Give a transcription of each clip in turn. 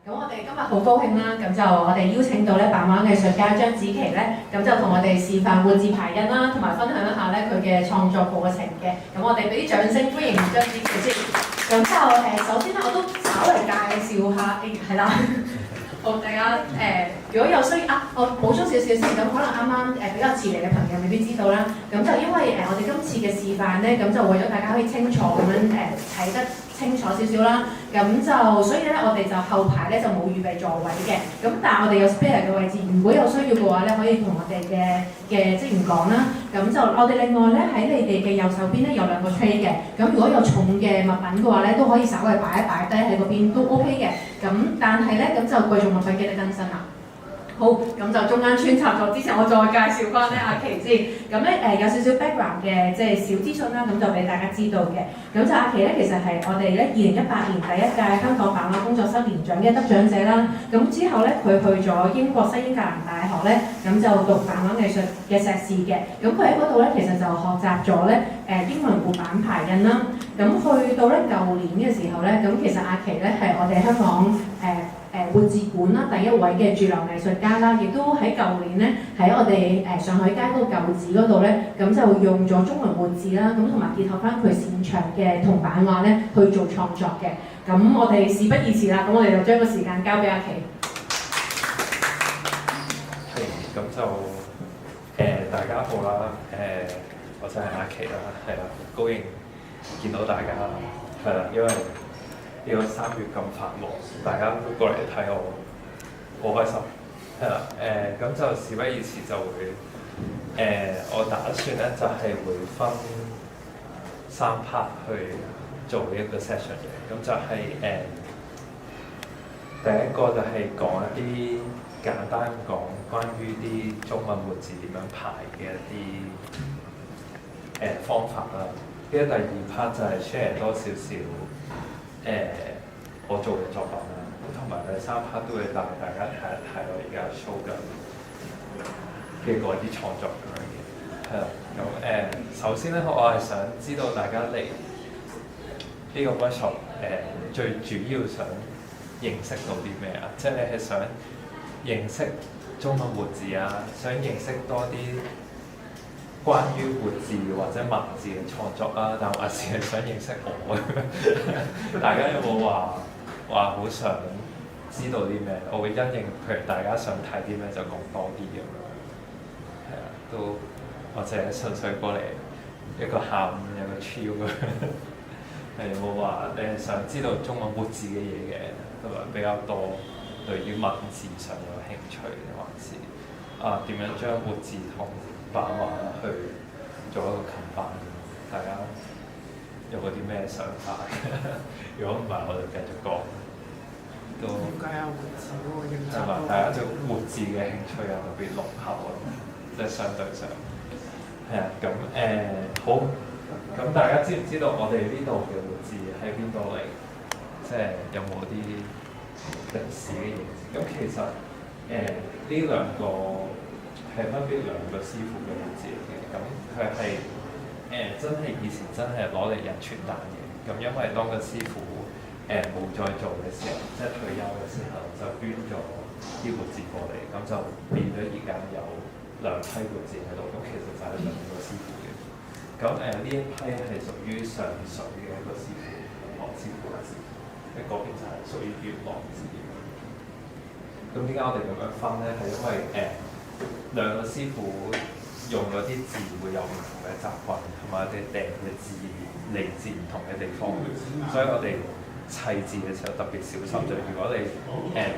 咁我哋今日好高興啦，咁就我哋邀請到咧版畫藝術家張子琪咧，咁就同我哋示範活字排印啦，同埋分享一下咧佢嘅創作過程嘅。咁我哋俾啲掌聲歡迎張子琪先。咁之後首先咧我都稍微介紹下，係啦。好，大家如果有需要我補充少少先，咁可能啱啱比較遲嚟嘅朋友未必知道啦。咁就因為我哋今次嘅示範咧，咁就為咗大家可以清楚咁樣睇得清楚少少啦。咁就所以咧，我哋就後排咧就冇預備座位嘅。咁但係我哋有 spare 嘅位置，如果有需要嘅話咧，可以同我哋嘅職員講啦。咁就我哋另外咧喺你哋嘅右手邊咧有兩個 tray 嘅。咁如果有重嘅物品嘅話咧，都可以稍微擺一擺低喺嗰邊都 OK 嘅。咁但係咧咁就貴重物品記得更新啦。好，咁就中間穿插咗之前，我再介紹翻咧阿琪先。咁咧有少少 background 嘅即係小資訊啦，咁就俾大家知道嘅。咁就阿琪咧，其實係我哋咧2018年第一屆香港版畫工作室年獎嘅得獎者啦。咁之後咧，佢去咗英國西英格蘭大學咧，咁就讀版畫藝術嘅碩士嘅。咁佢喺嗰度咧，其實就學習咗咧英文活版排印啦。咁去到咧舊年嘅時候咧，咁其實阿琪咧係我哋香港活字館啦第一位嘅駐留藝術家啦，亦都喺舊年咧喺我哋上海街嗰個舊址嗰度咧，咁就用咗中文活字啦，咁同埋結合翻佢擅長嘅銅版畫咧去做創作嘅。咁我哋事不宜遲啦，咁我哋就將個時間交俾阿琪。係，咁就大家好啦，我就係阿琪啦，係啦，高興見到大家，係啦，因為呢個3月咁繁忙，大家都過嚟睇我，好開心，係啦，咁就事不宜遲就會，我打算咧就係會分3 part 去做呢一個 session 嘅，咁就係第一個就係講一啲簡單講關於啲中文活字點樣排嘅一啲方法啦，跟住第2 part 就係 share 多少少我做嘅作品啦，同埋第3 part 都會帶大家睇一睇我而家 show 緊嘅嗰啲創作咁樣嘅，係啦。咁首先咧，我係想知道大家嚟呢個 workshop 最主要想認識到啲咩啊？即係你係想認識中文活字啊，想認識多啲關於活字或者文字嘅創作啊，但還是係想認識我大家有冇話好想知道啲咩？我會因應譬如大家想睇啲咩就講多啲咁樣，係啊，都或者純粹過嚟一個下午有個 chill 咁樣，有冇話你係想知道中文活字嘅嘢嘅，同埋比較多對於文字上有興趣，還是點樣將活字同版畫去做一個 combine？ 大家有冇啲咩想法？如果唔係，我就繼續講。都點解有活字嗰個認識？係嘛？大家對活字嘅興趣又特別濃厚咯，即係相對上係啊。咁好。咁大家知唔知道我哋呢度嘅活字喺邊度嚟？即係有冇啲歷史嘅認識？咁其實呢兩個係分別2個師傅嘅活字嚟嘅。咁佢係真係以前真係攞嚟印傳單嘅。咁因為當個師傅冇再做嘅時候，即係退休嘅時候，就捐咗啲活字過嚟，咁就變咗而家有2批活字喺度。咁其實就係2個師傅嘅。咁呢一批係屬於上水嘅一個師傅，黃師傅嘅師傅，嗰邊就係屬於元朗字。咁點解我哋咁樣分咧？係因為2個師傅用嗰啲字會有唔同嘅習慣，同埋我哋訂嘅字嚟自唔同嘅地方，所以我哋砌字嘅時候特別小心。就如果你點講咧，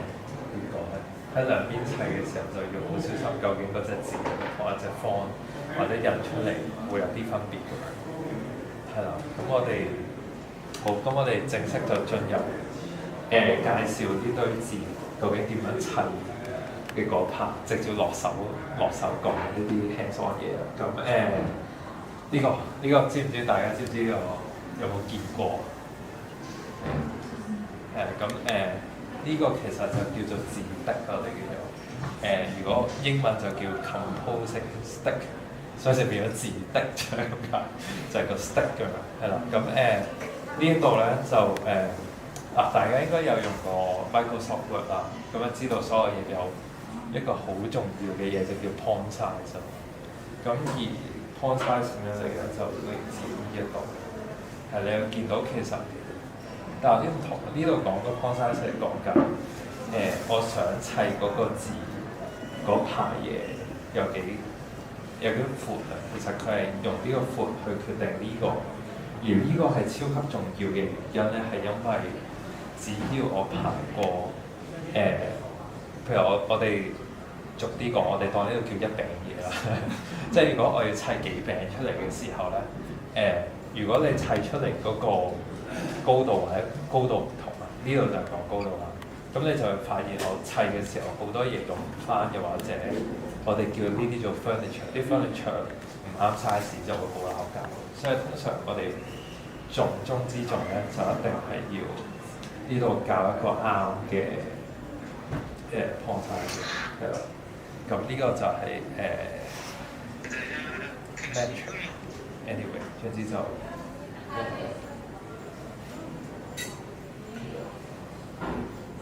喺兩邊砌嘅時候就要好小心，究竟嗰隻字或者方或者印出嚟會有啲分別㗎嘛。係啦，咁我哋正式就進入介紹呢堆字究竟點樣砌嘅嗰 part， 直接落手講呢啲 hands-on 嘢啦。咁呢個知唔知？大家知唔知有冇見過？呢個其實就叫做字的，我哋叫做如果英文就叫 composing stick， 所以就變咗字的就係咁解，就係個 stick 㗎嘛，係啦。咁呢一度咧就大家應該有用過 Microsoft Word 啦，咁樣知道所有嘢有一個好重要嘅嘢就叫 point size。咁而 point size 咁樣嚟嘅就嚟自呢一度，係你有見到其實，但係有啲唔同。呢度講個 point size 係講緊我想砌嗰個字嗰排嘢有幾闊啊。其實佢係用呢個闊去決定呢個，而呢個係超級重要嘅原因咧，係因為只要我排過譬如我哋逐啲講，我哋當呢度叫一餅嘢啦。即係如果我要砌幾餅出嚟嘅時候咧，如果你砌出嚟嗰個高度或者高度唔同啊，呢度就係講高度啦。咁你就會發現我砌嘅時候好多嘢用唔翻，又或者我哋叫呢啲做 furniture， 啲 furniture 唔啱 size 就會好拗交。所以通常我哋重中之重咧，就一定係要呢度教一個啱嘅point size，係啦。咁呢個就係metric。anyway， 總之就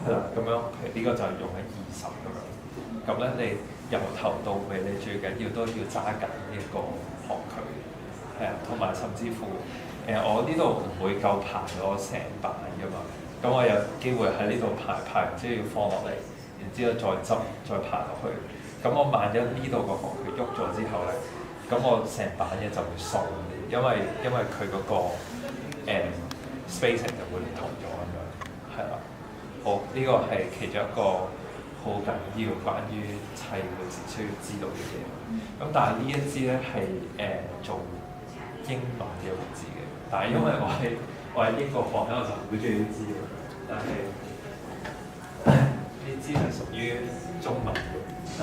係啦，咁樣呢個就係用喺20咁樣。咁咧，你由頭到尾，你最緊要都要揸緊呢個學佢，係啊，同埋甚至乎我呢度唔會夠排咗成版㗎嘛。咁我有機會喺呢度排，即係要放落嚟，然之後再執再排落去。咁我萬一呢度個學佢喐咗之後咧，咁我成版嘢就會鬆，因為佢嗰個spacing 就會唔同咗咁樣，係啦。好，呢個係其中一個好緊要關於砌個字需要知道嘅嘢。咁但係呢一支咧係做英文嘅文字嘅，但係因為我係英國學咧，我就好中意呢支嘅。但係呢支係屬於中文嘅，係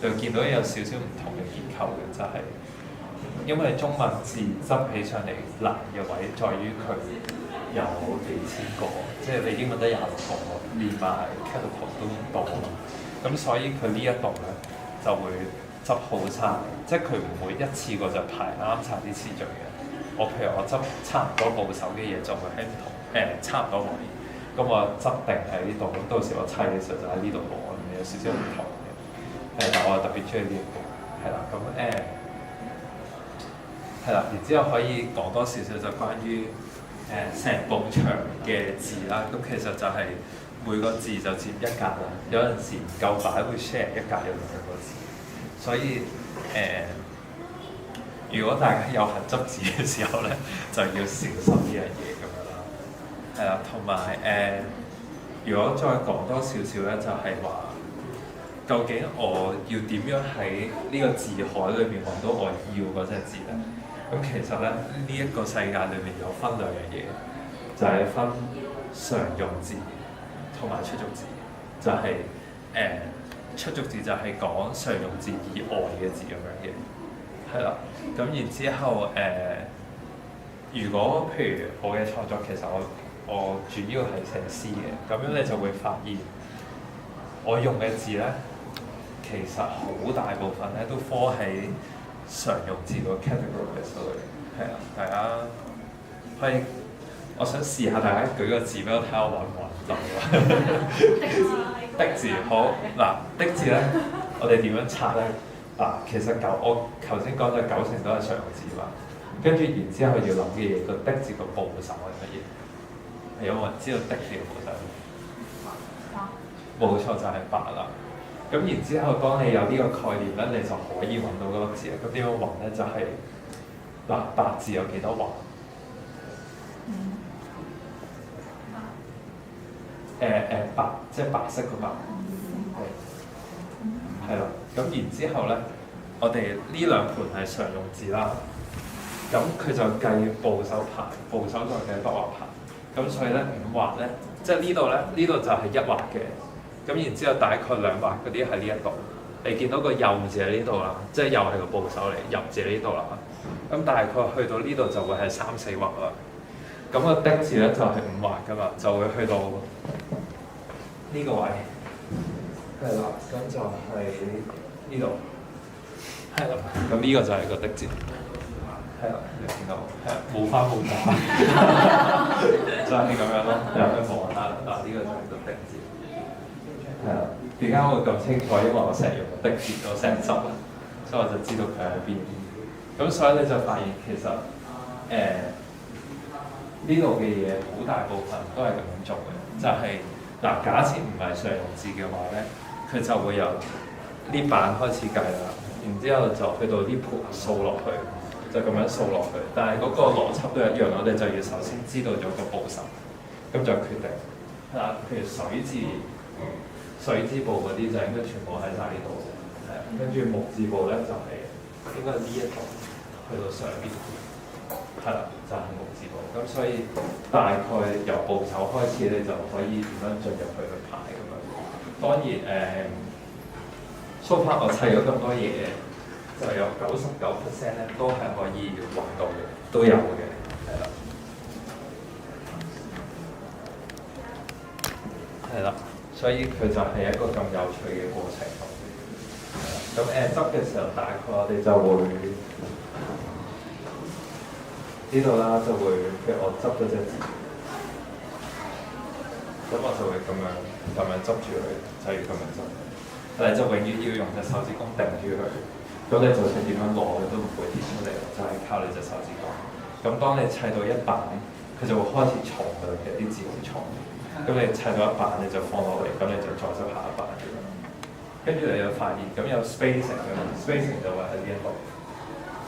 就見到有少少唔同嘅結構嘅，就係因為中文字執起上嚟難嘅位在於佢有幾千個，即係你英文得26個，連埋 capital 都多啦。咁所以佢呢一度咧就會執好差，即係佢唔會一次過就排啱晒啲次序嘅。譬如我執差唔多部首嘅嘢，就會喺唔同差唔多位。咁我執定喺呢度，咁到時我砌嘅時候就喺呢度攞，有少少唔同嘅。但我特別中意呢一個，係啦，咁係啦，然之後可以講多少少就關於成埲牆嘅字啦。咁其實就係每個字就佔一格啦。有陣時唔夠擺會 share 一格有2個字，所以如果大家有幸執字嘅時候咧，就要小心呢樣嘢咁樣啦。係啦，同埋如果再講多少少咧，就係話究竟我要點樣喺呢個字海裏面揾到我要嗰隻字咧？咁其實咧，呢一個世界裏面有分2樣嘢，就係分常用字同埋出租字。就係出租字就係講常用字以外嘅字咁樣嘅，係啦。咁然之後如果譬如我嘅創作，其實我主要係寫詩嘅，咁樣你就會發現我用嘅字咧，其實好大部分咧都 fall 喺常用字個 category 嘅數嚟，係啊，大家可以，我想試下大家舉個字俾我睇下，我揾唔揾到的字好嗱，的字咧，我哋點樣拆咧？嗱，其實我頭先講咗90%都係常用字嘛，跟住然之後要諗嘅嘢，個的字個部首係乜嘢？有冇人知道的字嘅部首？冇錯，就係白啦。咁然之後，當你有呢個概念咧，你就可以揾到嗰個字。咁點樣揾咧？就係嗱，白字有幾多橫？白即係白色嗰白，係啦。咁然之後咧，我哋呢2盤係常用字啦。咁佢就計部首排，部首再計筆畫排。咁所以咧5畫咧，即係呢度咧，呢度就係1畫嘅。咁然之後大概2畫嗰啲喺呢一度，你見到個右字喺呢度啦，即係又係個部首嚟，入字喺呢度啦。咁大概去到呢度就會係3、4畫啦。咁個的字咧就係5畫噶嘛，就會去到呢個位，係啦。咁就係呢度，係啦。咁呢個就係個的字，係啦，你見到係冇花冇渣。就係咁樣咯。入去望下嗱，呢個就係個的字。係啦，點解我會咁清楚？因為我成日用的字咗成集啦，所以我就知道佢喺邊。咁所以你就發現其實呢度嘅嘢好大部分都係咁樣做嘅，就係、嗱，假設唔係常用字嘅話咧，佢就會由呢版開始計啦，然之後就去到呢盤掃落去，就咁樣掃落去。但係嗰個邏輯都一樣，我哋就要首先知道咗個部首，咁就決定嗱，譬如水字部嗰啲就應該全部喺晒呢度，係啊，跟住木字部咧就係、應該呢一度去到上邊，係啦，就係、木字部。咁所以大概由部首開始，你就可以點樣進入去排咁樣。當然so far 我砌咗咁多嘢，就有99%咧都係可以揾到嘅，都有嘅，係啦，係啦。所以佢就係一個咁有趣嘅過程。咁執嘅時候，大概我哋就會呢度啦，就會譬如我執咗隻字，咁我就會咁樣執住佢，就要咁樣執。但係就永遠要用隻手指公定住佢，咁你就算點樣攞，佢都唔會跌出嚟，就係靠你隻手指公。咁當你砌到一版，佢就會開始重㗎啦，其實啲字好重。咁你砌到一版你就放落嚟，咁你就再執下一版咁樣。跟住你就發現，咁有 spacing 嘅 spacing 就會喺呢一度，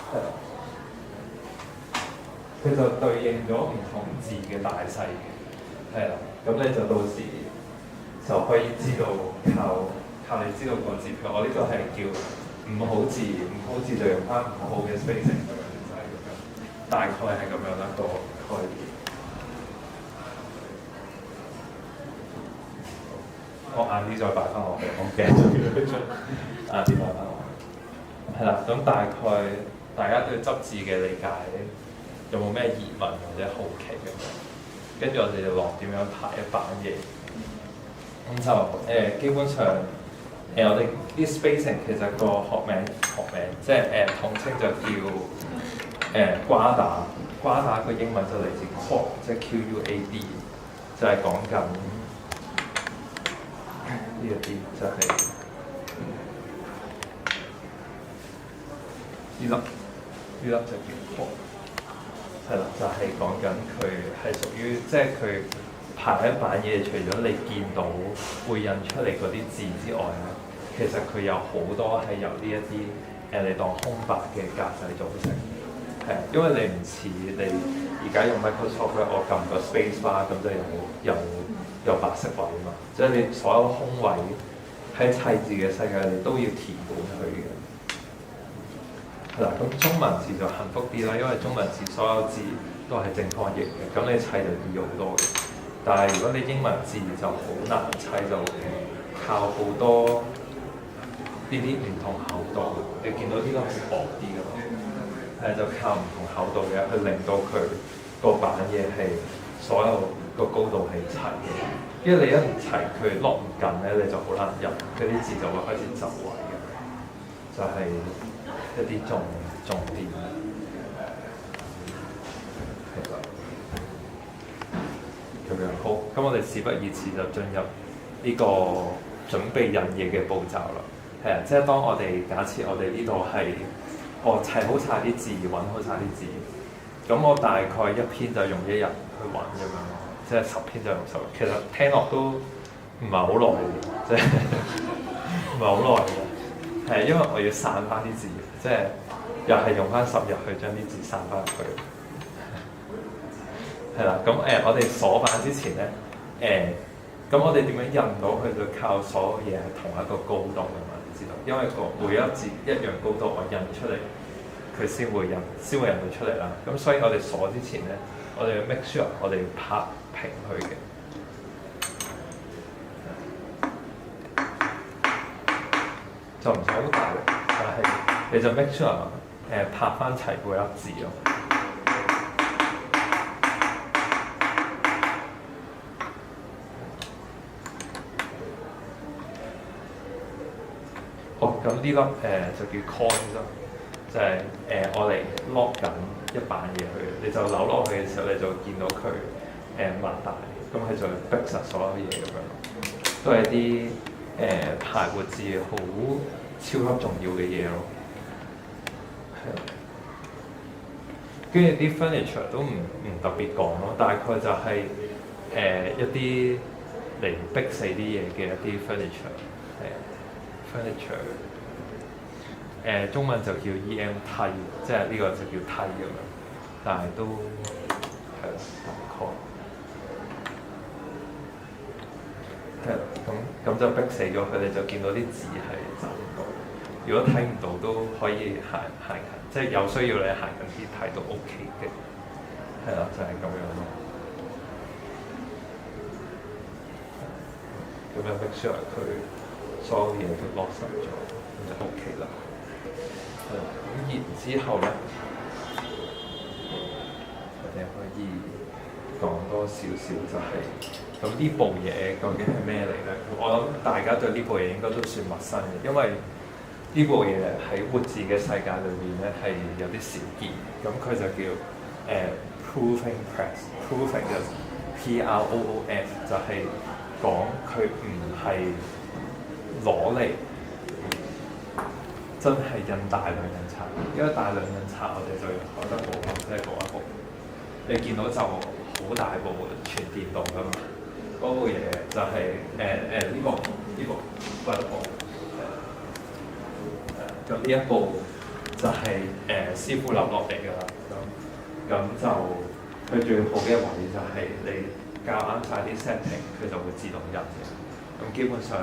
係啦。佢就對應咗唔同字嘅大細嘅，係啦。咁你就到時就可以知道靠你知道個字，譬如我呢個係叫五號字，五號字就用翻五號嘅 spacing 咁樣，就係咁樣。大概係咁樣一個概念。我晏啲再擺翻落去，我驚咗佢出。晏啲擺翻落去。係啦，咁大概大家對執字嘅理解有冇咩疑問或者好奇咁樣？跟住我哋就落點樣排一版嘢。咁就基本上我哋啲 spacing 其實個學名即係統稱就叫瓜打。瓜打個英文就嚟自 quad， 即係 QUAD， 就係講緊。呢一啲就係呢粒就叫 quad， 係啦，就係講緊佢係屬於即係佢排一版嘢，除咗你見到會印出嚟嗰啲字之外咧，其實佢有好多係由呢一啲你當空白嘅格仔組成，係因為你唔似你而家用 Microsoft 咧，我撳個 space bar 咁就有白色位啊嘛，即係你所有空位喺砌字嘅世界，你都要填滿佢嘅。係啦，咁中文字就幸福啲啦，因為中文字所有字都係正方形嘅，咁你砌就易好多嘅。但係如果你英文字就好難砌，就靠好多呢啲唔同厚度。你見到呢個係薄啲嘅嘛？就靠唔同厚度嘅去令到佢個版嘢係所有個高度係齊嘅，因為你一唔齊，佢落唔緊咧，你就好難入，嗰啲字就會開始走位嘅，就係、一啲重點。係啦，咁樣好，咁我哋事不宜遲就進入呢個準備印嘢嘅步驟啦。係啊，即係當我哋假設我哋呢度係砌好晒啲字，揾好晒啲字，咁我大概一篇就用一日去揾咁樣咯。即係10篇就用10日，其實聽落都唔係好耐嘅，即係唔係好耐嘅，係因為我要散翻啲字，即係又係用翻10日去將啲字散翻入去。係啦，咁我哋鎖版之前咧，咁我哋點樣印到佢？就靠所有嘢係同一個高度嘅嘛，你知道？因為每一字一樣高度，我印出嚟，佢先會印到出嚟啦。咁所以我哋鎖之前咧，我哋要 make sure 我哋要拍平佢嘅，就唔使好大力，但係你就 make sure 拍翻齊嗰粒字咯。好，咁呢粒就叫 coin 咯，就係我嚟 lock 緊一版嘢去，你就扭落去嘅時候，你就見到佢擘大，咁佢就逼實所有嘢咁樣，都係啲排活字好超級重要嘅嘢咯。跟住啲 furniture 都唔特別講咯，大概就係、一啲嚟逼死啲嘢嘅一啲 furniture， furniture， 中文就叫 EM 梯，即係呢個就叫梯咁樣，但係都係啦，大概係啦，咁就逼死咗佢哋，就見到啲字係走唔到。如果睇唔到都可以行近，即係有需要你行近啲睇都 OK 嘅，係啦，就係、咁樣咯。咁樣 make sure 佢所有嘢都落實咗，咁就 OK 啦。咁然之後咧，我哋可以講多少少就係、咁呢部嘢究竟係咩嚟咧？我諗大家對呢部嘢應該都算陌生嘅，因為呢部嘢喺活字嘅世界裏面咧係有啲少見，咁佢就叫Proving Press，Proving 就 P-R-O-O-F 就係講佢唔係攞嚟真係印大量印刷，因為大量印刷我哋就用海德堡即係嗰一部，你見到就好大部全電動㗎嘛，嗰部嘢就係呢個海德堡。咁呢一部就係、師傅諗落嚟㗎啦，咁就佢最好嘅位就係你校啱晒啲 setting，佢就會自動印嘅。咁基本上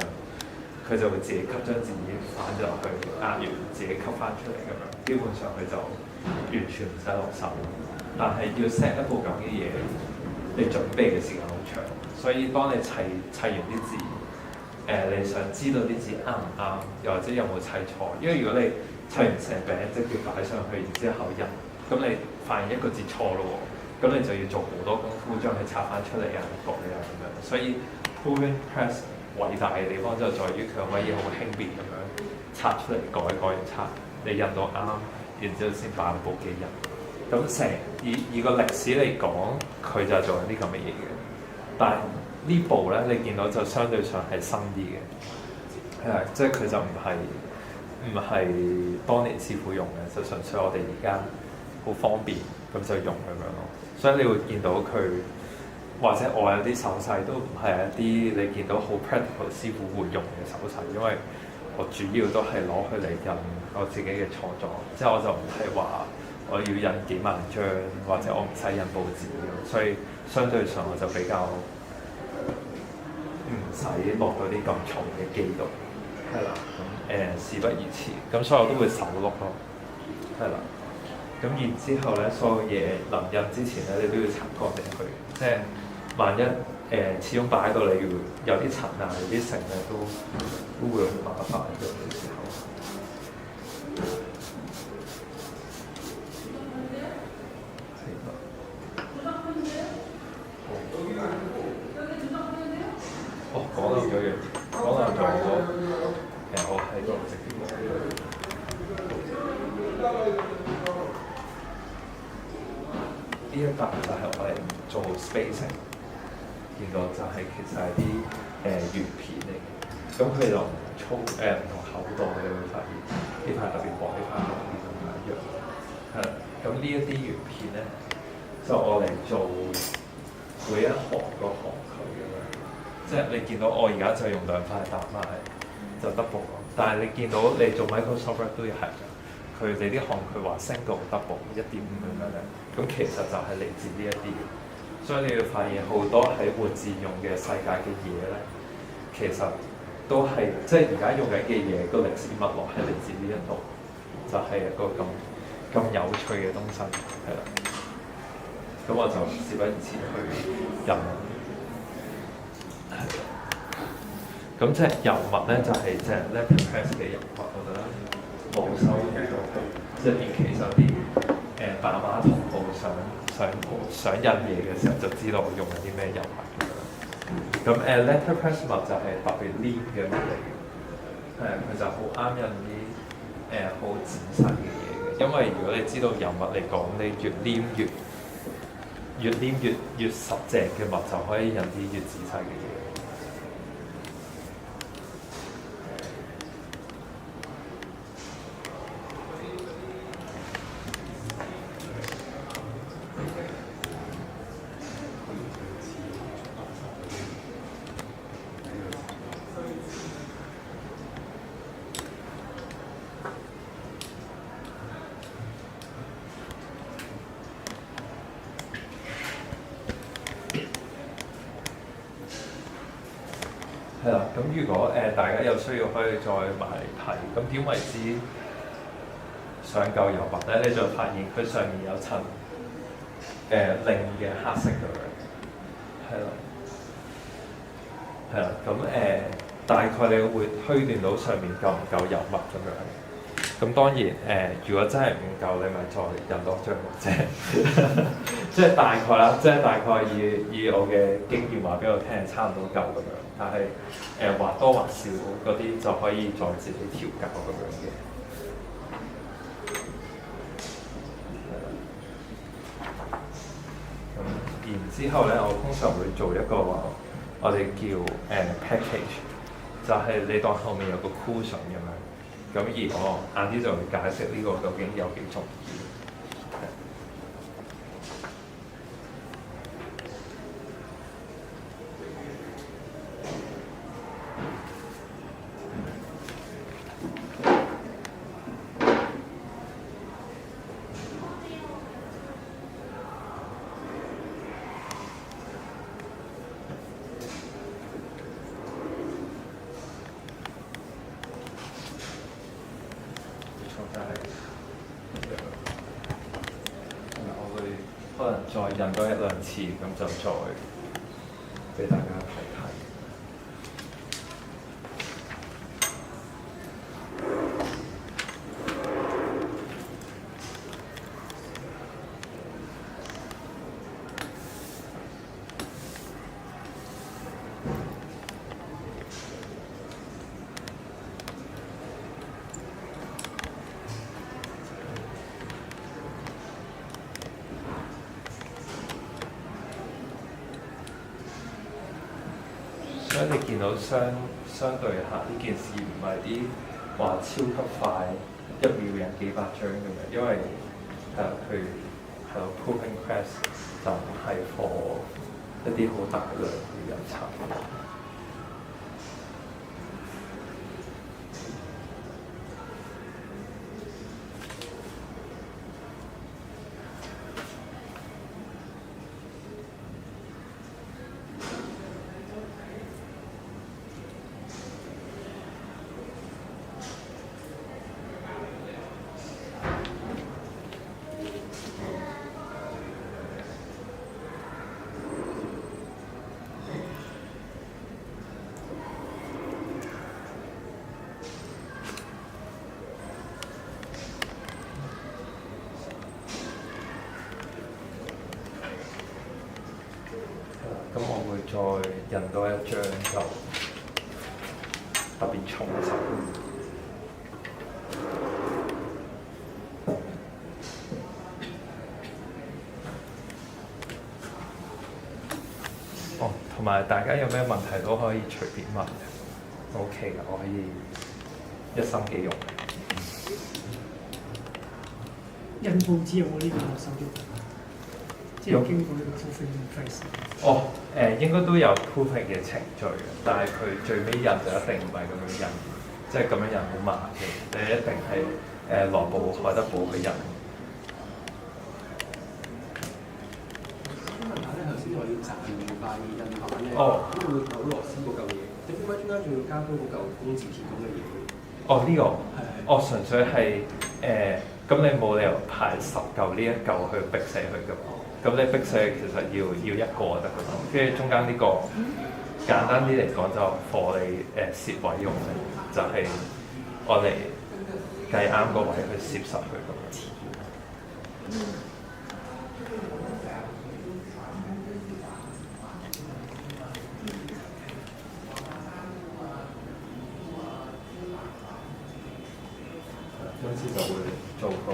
佢就會自己吸張紙反咗落去，壓完自己吸翻出嚟咁樣。基本上佢就完全唔使落手，但係要 set 一部咁嘅嘢，你準備嘅時間好長，所以當你砌完啲字。你想知道啲字啱唔啱，又或者有冇砌錯？因為如果你砌完成餅即係擺上去，然之後印，咁你發現一個字錯咯喎，咁你就要做好多功夫將佢拆翻出嚟啊、改啊咁樣。所以 Proving Press 偉大嘅地方就在於佢可以好輕便咁樣拆出嚟改完拆，你印到啱，然之後先擺部機印。咁以個歷史嚟講，佢就係做緊啲咁嘅嘢嘅，但係呢部咧，你見到就相對上係新啲嘅，即係佢就唔係當年師傅用嘅，就純粹我哋而家好方便咁就用咁樣咯。所以你會見到佢，或者我有啲手勢都唔係一啲你見到好 practical 師傅會用嘅手勢，因為我主要都係攞佢嚟印我自己嘅創作，即係我就唔係話我要印幾萬張，或者我唔使印報紙，所以相對上我就比較唔使落到啲咁重嘅機度，係啦。咁事不宜遲，咁所以我都會手碌咯，係啦。咁然之後咧，所有嘢臨印之前咧，你都要擦乾淨佢，即係萬一始終擺喺度，你要有啲塵啊、有啲剩咧，都會好麻煩嘅時候。講到咗樣，講到咗我喺度直接講呢一笪就係我哋做 spacing， 見到就係其實係啲圓片嚟嘅，咁佢就唔粗唔同厚度，你會發現呢塊特別薄，呢塊厚啲咁樣一樣，係啦。咁呢一啲圓片咧，就我嚟做每一行個行距咁樣。即係你見到我而家就用兩塊搭埋就 double， 但係你見到你做 Microsoft Word 都要係㗎，佢哋啲行佢話 single double 1.5咁樣咧，咁其實就係嚟自呢一啲嘅，所以你會發現好多喺活字用嘅世界嘅嘢咧，其實都係即係而家用緊嘅嘢個歷史脈絡係嚟自呢一度，就係、是、一個咁有趣嘅東西，係啦。咁我就事不宜遲去印。咁即係油墨咧，就係即係 letterpress 嘅油墨，我覺得冇收好多好，即係近期有啲爸媽同步想印嘢嘅時候，就知道我用緊啲咩油墨咁樣。咁letterpress 墨就係特別黏嘅墨嚟嘅，佢就好啱印啲好仔細嘅嘢嘅，因為如果你知道油墨嚟講，你越黏越越黏越實淨嘅墨就可以印啲越仔細嘅嘢。係啦，咁如果大家有需要可以再埋嚟睇，咁點為之上夠油墨咧？你就發現佢上面有層另嘅黑色咁樣，係啦，係啦，咁大概你會推斷到上面夠唔夠油墨咁樣。咁當然如果真係唔夠，你咪再印多張墨啫。即係大概啦，即係大概以我嘅經驗話俾我聽，差唔多夠咁樣。但係或多或少嗰啲就可以再自己調校咁樣嘅。咁然之後咧，我通常會做一個我哋叫package， 就係你當後面有個 cushion 咁樣。咁而我晏啲就會解釋呢個究竟有幾重要。我會可能再印多一兩次，咁就再俾大家睇睇。所以你見到相對下呢件事唔係啲話超級快，1秒印幾百張咁樣，因為佢係咯 proving press 就唔係 for 一啲好大量嘅印刷。咁我會再印多一張就特別重手。哦，同埋大家有咩問題都可以隨便問，OK 嘅，我可以一心幾用。印報紙有冇呢個手續？即係經過呢個 proofing phase。哦，應該都有 proofing 嘅程序嘅，但係佢最尾印就一定唔係咁樣印，即係咁樣印好慢嘅，你一定係羅布海德堡去印。想問下咧，頭先話要暫緩快印版咧，哦，咁會有螺絲嗰嚿嘢，點解中間仲要加多嗰嚿工字鐵咁嘅嘢？哦，呢個，係。哦，純粹係咁你冇理由排10嚿呢一嚿去逼死佢㗎嘛。咁你逼死其實要一個就得㗎嘛，跟住中間呢個簡單啲嚟講就貨你攝位用嘅，就係我哋計啱個位去攝實佢咁樣。今次就會做個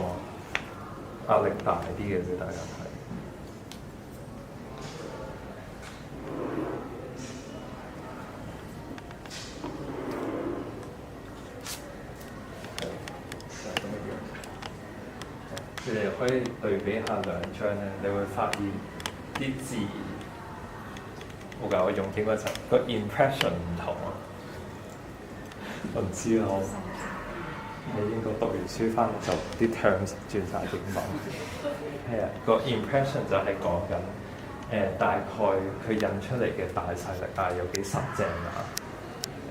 壓力大啲嘅俾大家睇。可以對比下兩張咧，你會發現啲字，冇㗎，我用英文就個 impression 唔同啊。我唔知啊，我喺英國讀完書翻嚟就啲 terms 轉晒英文。係啊，個 impression 就係講緊大概佢印出嚟嘅大細力啊，有幾實正啊。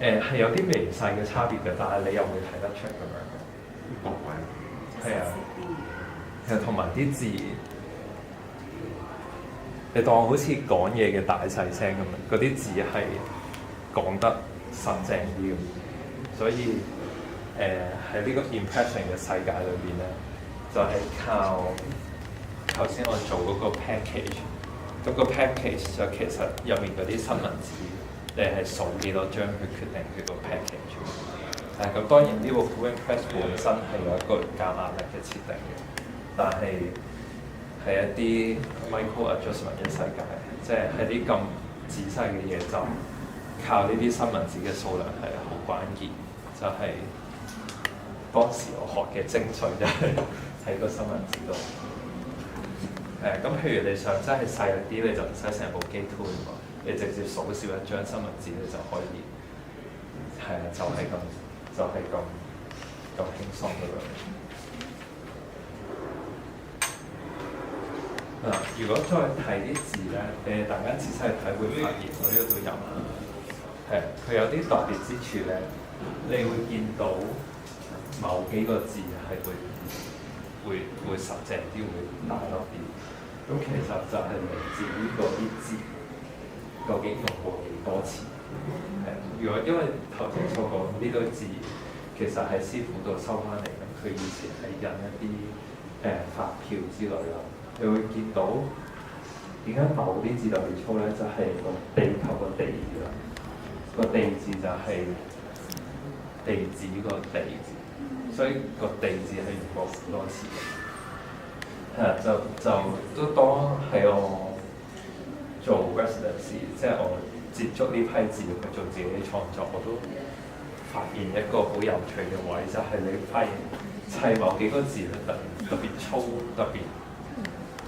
係有啲微細嘅差別嘅，但係你又會睇得出咁樣嘅。博位係啊，其實同埋啲字，你當好似講嘢嘅大細聲咁樣，嗰啲字係講得實正啲咁。所以喺呢個 impression 嘅世界裏邊咧，就係靠頭先我做嗰個 package，咁個 package 就其實入面嗰啲新聞紙，你係數幾多張去決定佢個 package。咁當然呢個 printing press 本身係有一個減壓力嘅設定嘅，但係係一啲 micro adjustment 嘅世界，即係喺啲咁仔細嘅嘢就靠呢啲新聞紙嘅數量係好關鍵。就係當時我學嘅精髓就係喺個新聞紙度。咁譬如你想真係細力啲，你就唔使成部機推喎，你直接數少一張新聞紙你就可以。係啊，就係咁輕鬆嘅樣。嗱，如果再睇啲字咧，大家仔細睇會發現我呢度有佢有啲特別之處咧。你會見到某幾個字係會實正啲，會大粒啲。咁其實就係嚟自於嗰啲字究竟用過幾多次。如果因為頭先所講呢堆字，其實係師傅度收翻嚟嘅，佢以前係印一啲發票之類啦。你會見到點解某啲字特別粗咧？就係個地球個地字啦，個地字就係地址個地字，所以個地字係用過好多次嘅。就都當係我做 residency， 即係我接觸呢批字去做自己創作，我都發現一個好有趣嘅位，就係你發現砌某幾個字咧特別粗、特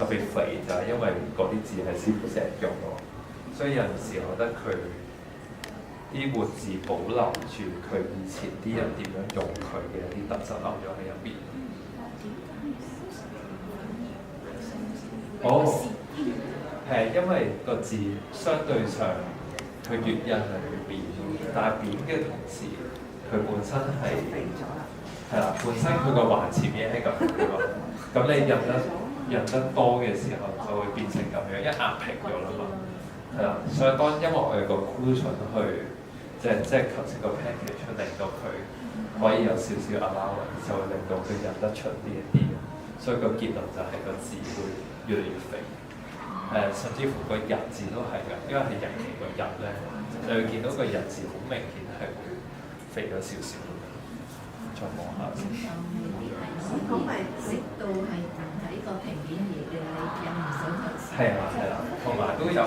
別肥，就係因為嗰啲字係師傅成日用咯。所以有陣時我覺得佢啲活字保留住佢以前啲人點樣用佢嘅一啲特質留咗喺入邊。係因為個字相對上佢越印係越扁，但係扁嘅同時，佢本身係啦，本身佢個橫前面係咁嘅嘛。咁你印得多嘅時候就會變成咁樣，一壓平咗啦嘛。係啦，所以當因為我有個 cushion去。即係頭先個 package 出令到佢可以有少少 allowance，就會令到佢印得出呢一啲，所以個結論就係個字會越嚟越肥。甚至乎個日字都係㗎，因為係日期個日咧，你會見到個日字好明顯係會肥咗少少。再望下先。咁咪直到係唔睇個平面而嘅，你印唔到頭先。係啦，同埋都有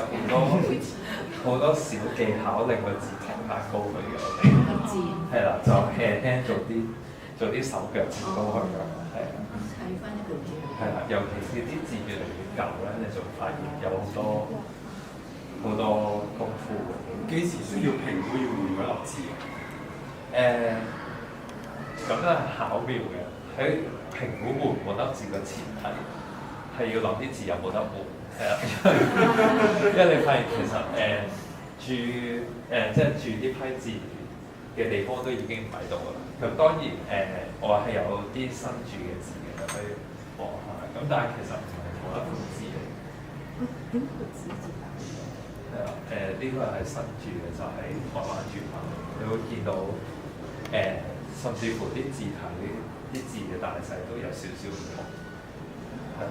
好多小技巧令個字平翻高佢嘅。係啦，就輕輕做啲手腳剪高佢㗎，係啊。睇翻一個片。係啦，尤其是啲字越嚟越舊咧，你就會發現有好多功夫。幾時需要評估要換嗰粒字？咁都係巧妙嘅。喺評估換唔換粒字嘅前提，係要諗啲字有冇得換。係啦，因為你發現其實即係住呢批字嘅地方都已經唔喺度啦。咁當然我係有啲新住嘅字嘅，就可以望下。咁但係其實唔係同一款字嚟。點個字字係啦，呢個係新住嘅，就喺台灣住翻。你會見到甚至乎啲字體、啲字嘅大細都有少少唔同。係啦。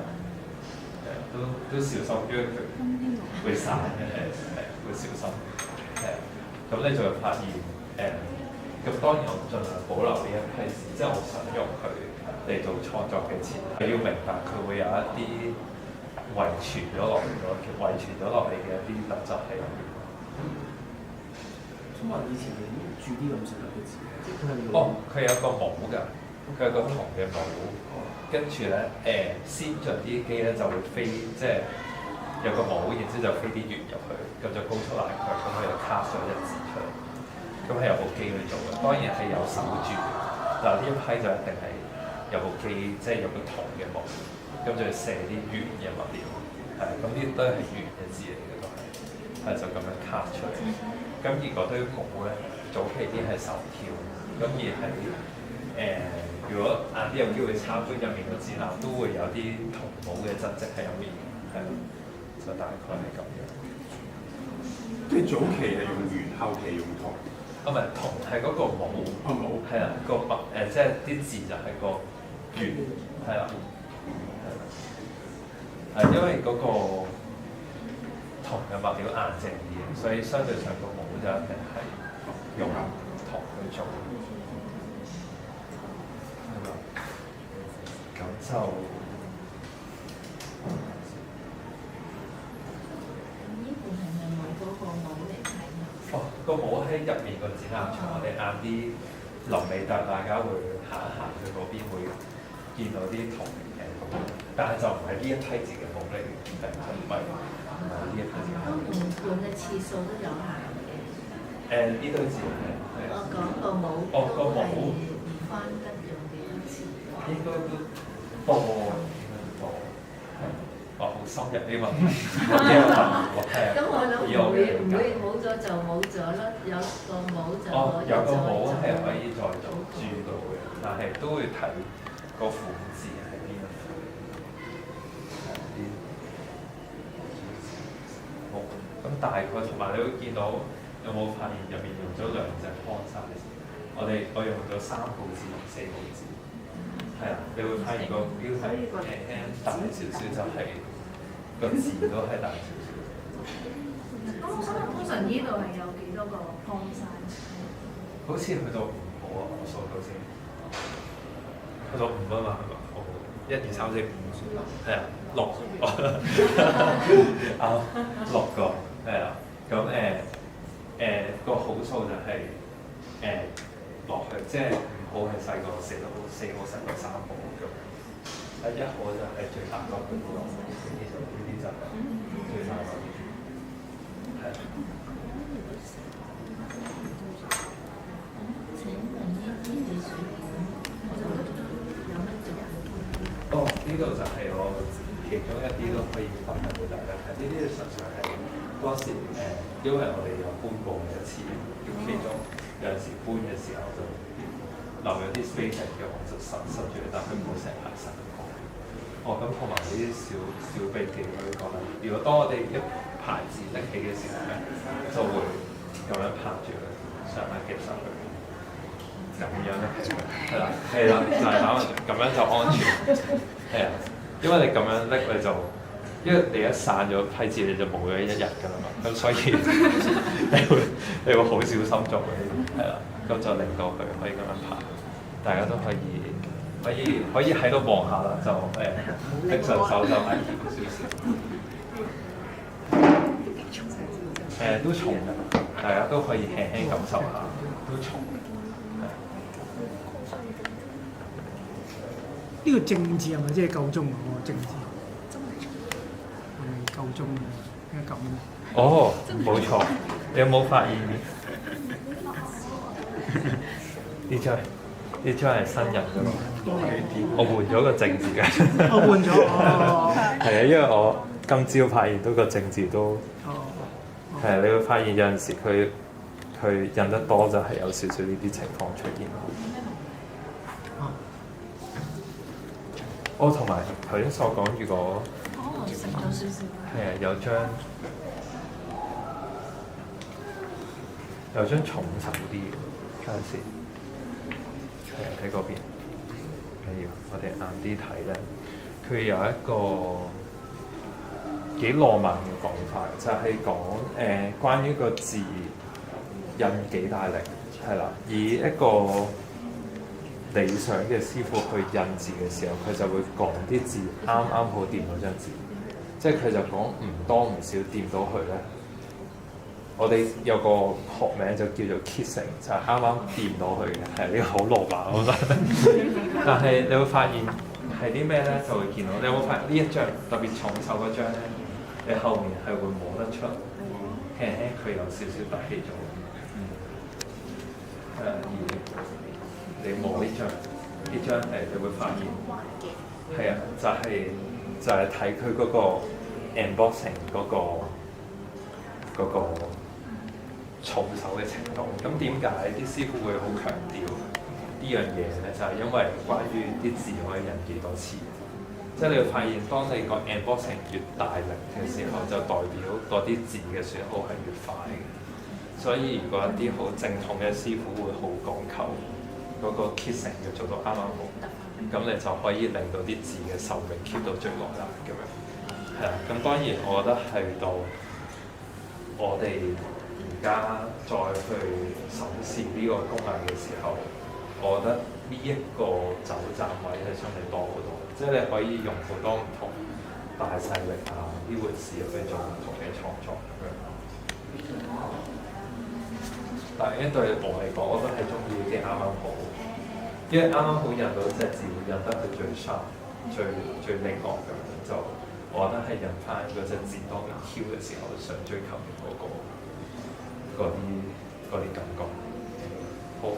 都小心，因為佢會散嘅，會小心。咁你就會發現咁當然我盡量保留呢一批字，即係我想用佢嚟做創作嘅前提，你要明白佢會有一啲遺傳咗落嚟嘅一啲特質喺入面。想問以前你注啲咁細粒嘅字，即係佢係佢有個帽㗎，佢有個銅嘅帽。跟住咧先進啲機咧就會飛，即係有個帽，然之後就飛啲鉛入去，咁就高速冷卻，咁佢就卡咗一字出嚟。咁係有部機去做嘅，當然係有手住。嗱呢一批就一定係有部機，即係有個銅嘅帽，咁就射啲鉛嘅物料，係咁呢啲都係鉛嘅字嚟嘅都係就咁樣卡出嚟。咁而嗰堆帽咧，早期啲係手挑，咁而係如果晏啲有機會參觀入面個展覽，都會有啲銅帽嘅真跡喺入面，係咯，就大概係咁樣。即係早期係用鉛，後期用銅。唔係銅係嗰個帽，帽係啦，個墨即係啲字就係個鉛，係啦，係因為嗰個銅嘅物料硬淨啲，所以相對上個帽就一定係用銅去做，係啦，咁就。呢部係咪買嗰個帽嚟睇啊？哦，個帽喺入面個展覽場，我哋晏啲臨尾大家會行一行去嗰邊，會見到啲銅嘅，但係就唔係呢一批字嘅帽嚟嘅，就唔係呢一批字嘅。換嘅次數都有限嘅。呢堆字係。我講個帽，哦，個帽唔翻得用幾多次？應該都多，應該多。好深入啲問題，咁我諗唔會冇咗就冇咗啦，有個帽就有個帽係可以再做珠到嘅，但係都會睇個款字喺邊度。好，咁大概同埋你會見到有冇發現入面用咗兩隻 font size？我用咗3號字同4號字，係啊，你會發現個標題大少少就係。個字都係大少少。通常呢度係有幾多個 font size？好似去到5號啊，我數到先。去到5啊嘛，係咪？好，1、2、3、4、5，係啊，6啊，6個，係啊。咁個號數就係落去，即係5號係細過4號，4號細過3號咁。1號就係最大個嗰啲咯，呢啲就係最大個啲，係。請問呢啲你水有乜做？哦，呢度就係我其中一啲都可以分享俾大家睇。呢啲實際係嗰時因為我哋有搬過一次，其中有陣時搬嘅時候就留咗啲 space 嘅，我就塞住，但係冇成排塞。哦，咁同埋呢啲小秘技可以講啦。如果當我哋一排字拎起嘅時候咧，就會咁樣拍住佢，上下夾實佢，咁樣咧係啦，就係咁樣就安全，係啊，因為你咁樣拎你就，因為你一散咗批字你就冇咗1日㗎啦嘛，咁所以你會好小心做嘅呢啲，係啦，咁就令到佢可以咁樣拍，大家都可以喺度望下啦，就拎上手就危險少少。都重嘅，大家都可以輕輕感受下，都重嘅。呢個正字係咪即係夠鐘啊？個正字係咪夠鐘啊？應該咁嘅。哦，冇錯。你有冇發現呢張係新人㗎嘛？我換咗個正字嘅。我換咗。係啊，因為我今朝發現到個正字都係啊，你會發現有陣時佢印得多就係有少少呢啲情況出現。我同埋頭先所講，如果食咗少少。係啊，有張重手啲嘅，睇下先。係啊，喺嗰邊。緊要，我哋晏啲睇咧，佢有一個幾浪漫嘅講法，就係講關於個字印幾大力，係啦，以一個理想嘅師傅去印字嘅時候，佢就會講啲字啱啱好掂嗰張字，即係佢就講唔多唔少掂到佢咧。我哋有個學名就叫做 kissing， 就係啱啱掂到佢嘅，係呢個好浪漫，我覺得。但係你會發現係啲咩咧？就會見到你有冇發現呢一張特別重手嗰張咧？你後面係會摸得出，輕輕佢有少少凸起咗。而你摸呢張你會發現係啊，就係睇佢嗰個 embossing 嗰個重手嘅程度。咁點解啲師傅會好強調呢樣嘢咧？就係因為關於啲字可以印幾多次。即係你會發現，當你個 embossing 越大力嘅時候，就代表嗰啲字嘅損耗係越快嘅。所以如果一啲好正統嘅師傅會好講求嗰個 kissing 要做到啱啱好，咁你就可以令到啲字嘅壽命 keep 到最耐啦。咁樣係啊。咁當然，我覺得去到我哋而家再去審視呢個工藝嘅時候，我覺得呢一個走盞位係相對多好多。即係你可以用好多唔同大細力啊呢回事去做唔同嘅創作咁樣。但係對我嚟講，我都係中意啲啱啱好，因為啱啱好印到隻字會印得佢最 sharp、最靈活咁樣。就我覺得係印翻嗰隻字當你挑嘅時候想追求嘅嗰啲感覺。好，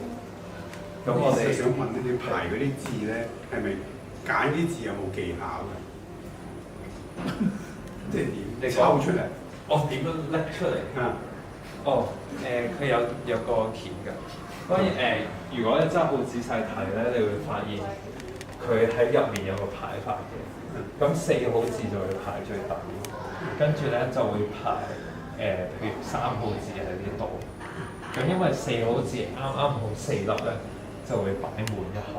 咁我哋想問你排嗰啲字咧，係咪？揀啲字有冇技巧嘅？即係點？你抽出嚟？點樣拎出嚟？佢有個鉗㗎。當然如果你真係好仔細睇咧，你會發現佢喺入面有個排法嘅。咁4號字就會排最底，跟住咧就會排譬如3號字喺呢度。咁因為4號字啱啱好4粒咧，就會擺滿一行。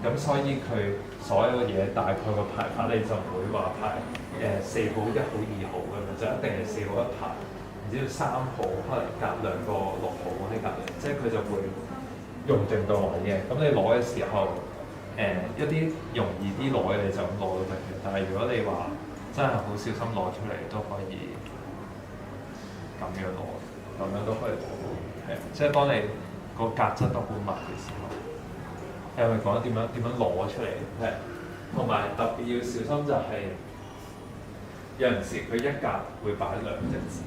咁所以佢所有嘢大概個排法你就唔會話排4號、1號、2號咁樣，就一定係4號一排，然之後3號可能隔2個6號嗰啲隔離，即係佢就會用定個位嘅。咁你攞嘅時候，一啲容易啲攞嘅你就咁攞都得嘅。但係如果你話真係好小心攞出嚟，都可以咁樣攞，咁樣都可以攞。係，即係當你個格質都好密嘅時候。係咪講點樣攞出嚟？係，同埋特別要小心就係、有陣時佢一格會擺2隻字。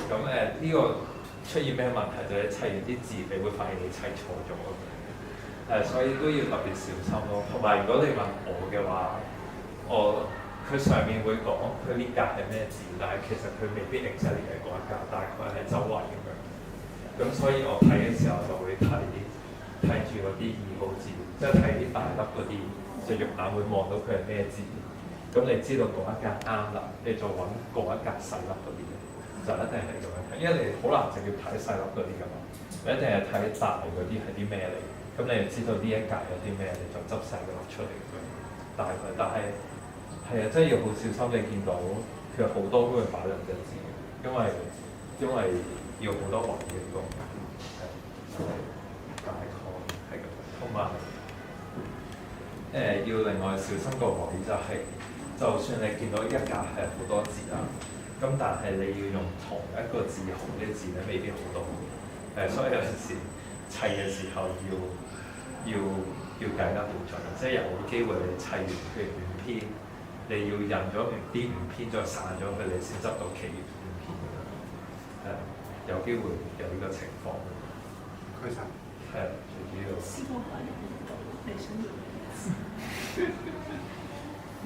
咁呢個出現咩問題？就係砌完啲字，你會發現你砌錯咗咁。所以都要特別小心咯。同埋如果你問我嘅話，佢上面會講佢呢格係咩字，但係其實佢未必 exactly 係嗰一格，大概係周圍咁樣。咁所以我睇嘅時候就會睇住嗰啲2號字，即係睇啲大粒嗰啲，隻肉眼會望到佢係咩字。咁你知道嗰一格啱啦，你再揾嗰一格細粒嗰啲，就一定係咁樣睇。因為你好難直接睇細粒嗰啲㗎嘛，你一定係睇大嗰啲係啲咩嚟。咁你就知道呢一格有啲咩，你就執細個粒出嚟咁樣。但係係啊，真係要好小心。你見到佢好多都會擺2隻字，因為要好多環境個，大概係咁。同埋要另外小心個位就係、就算你見到一格係好多字啦，咁但係你要用同一個字號嘅字咧，未必好多。所以有陣時砌嘅時候要計得好準，即係有機會你砌完譬如5篇，你要印咗啲5篇再散咗佢，你先執到其餘5篇咁樣。有機會有呢個情況。開心。係最主要。師傅講你想要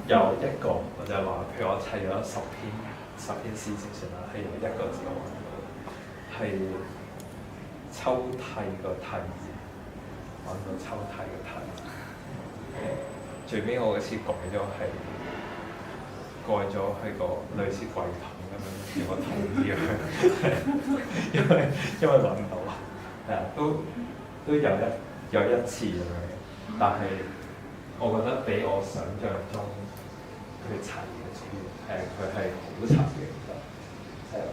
有一個，我就係話，譬如我砌咗10篇詩先算啦，係有一個字我揾到，係抽屜個屜字，揾到抽屜個屜。最尾我嗰次改咗係個類似櫃桶咁樣，有個桶字咁樣，因為揾唔到，係啊，都有一次咁樣，但係我覺得比我想象中佢齊嘅，主要佢係好齊嘅，其實係啊。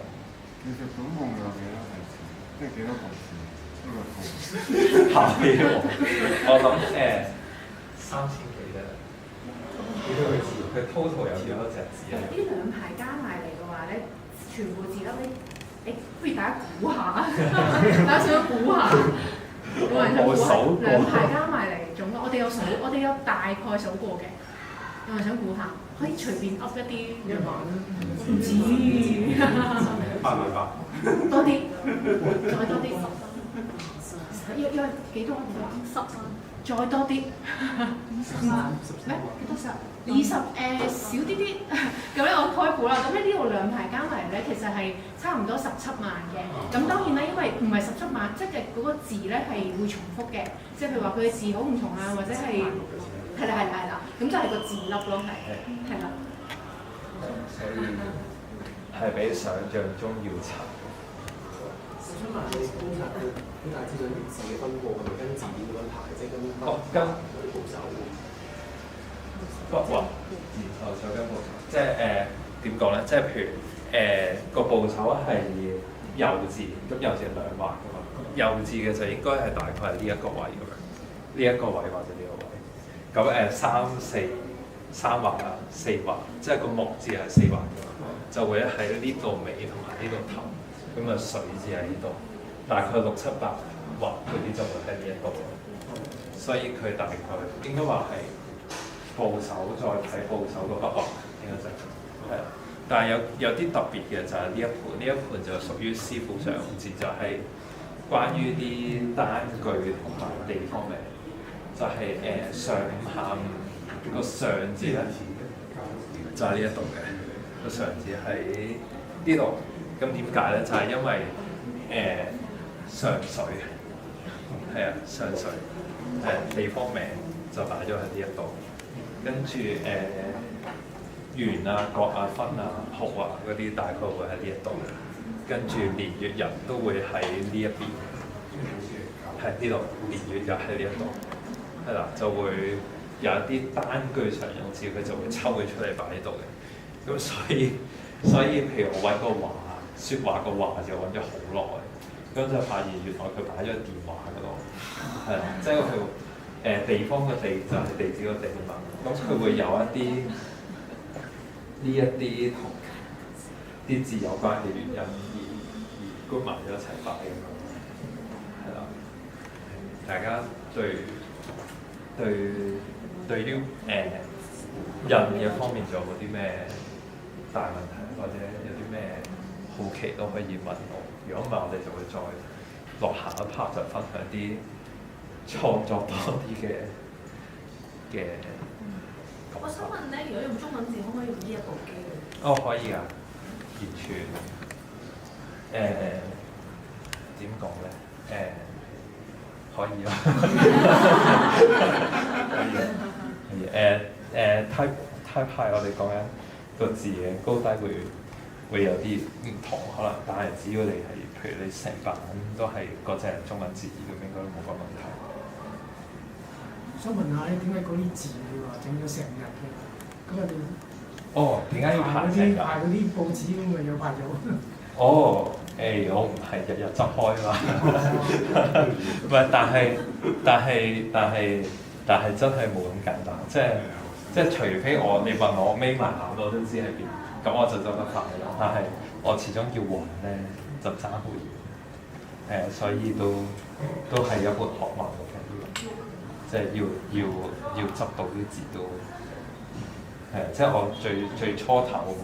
其實總共有幾多個字？即係幾多個字？呢個圖係我諗3000幾啫，幾多個字？佢 total 有幾多隻字啊？呢2排加埋嚟嘅話咧，全部字粒你不如大家估下，大家想估下。2排加埋嚟總，我哋我哋有大概數過嘅，有人想估下，可以隨便噏一啲1萬啦，唔知80000多啲，再多啲，要幾多？10萬，再多啲。咩？幾多？20少啲啲，咁咧我開估啦。咁咧呢度兩排加埋咧，其實係差唔多17萬嘅。咁當然啦，因為唔係17萬，即係嗰個字咧係會重複嘅，即係譬如話佢嘅字好唔同啊，或者係啦，咁就係個字粒咯，係啦。所以係比想像中要長。我想問你觀察到咁大致上啲字嘅分佈係咪跟字典咁樣排，即係跟跟嗰啲部首？筆畫，然後再跟部首，即係點講咧？即係譬如個部首係右字，咁右字係2畫噶嘛，右字嘅就應該係大概係呢一個位咁樣，呢一個位或者呢個位。咁3畫啊4畫，即係個木字係4畫嘅，就會喺呢度尾同埋呢度頭。咁啊水字喺呢度，大概6、7、8畫嗰啲就會喺呢一度。所以佢大概應該話係部首再睇部首個筆畫，應該就係啦。但係有啲特別嘅就係呢一盤就屬於師傅上字，就係關於啲單句同埋地方名，就係上午下午個上字咧，就喺呢一度嘅個上字喺呢度。咁點解咧？就係因為上水係啊，上水地方名就擺咗喺呢一度。跟住圓啊、角啊、分啊、號啊嗰啲大概會喺呢一度，跟住年月日都會喺呢一邊，係呢度年月日喺呢一度，係啦，就會有一啲單句常用字，佢就會抽佢出嚟擺喺度嘅。咁所以譬如我揾個話，説話個話就揾咗好耐，咁就發現原來佢擺咗喺電話嗰度，係啦，即係佢地方嘅地就係地址個地嘛。咁佢會有一啲呢一啲同啲字有關嘅原因而 group 埋咗一齊擺咁樣，係啦。大家對於印嘅方面仲有冇啲咩大問題，或者有啲咩好奇都可以問我。如果唔係，我哋就會再落下一 part 就分享啲創作多啲嘅。我想問咧，如果用中文字，可唔可以用呢一部機？哦，可以㗎，完全點講咧？可以啦，可以。type 派我哋講緊個字嘅高低會有啲唔同，可能，但係只要你係譬如你成版都係嗰隻中文字，咁應該冇乜問題。想問下咧，點解嗰啲字你話整咗成日嘅？咁我哋哦，點解要排成日？排嗰啲報紙咁咪有排咗？哦，我唔係日日執開嘛，唔係，但係真係冇咁簡單，即係除非你問我眯埋眼我都知喺邊，咁我就執得快啦。但係我始終要揾咧就爭好遠，所以都係一門學問嘅。即係要執到啲字都係，即係我最初頭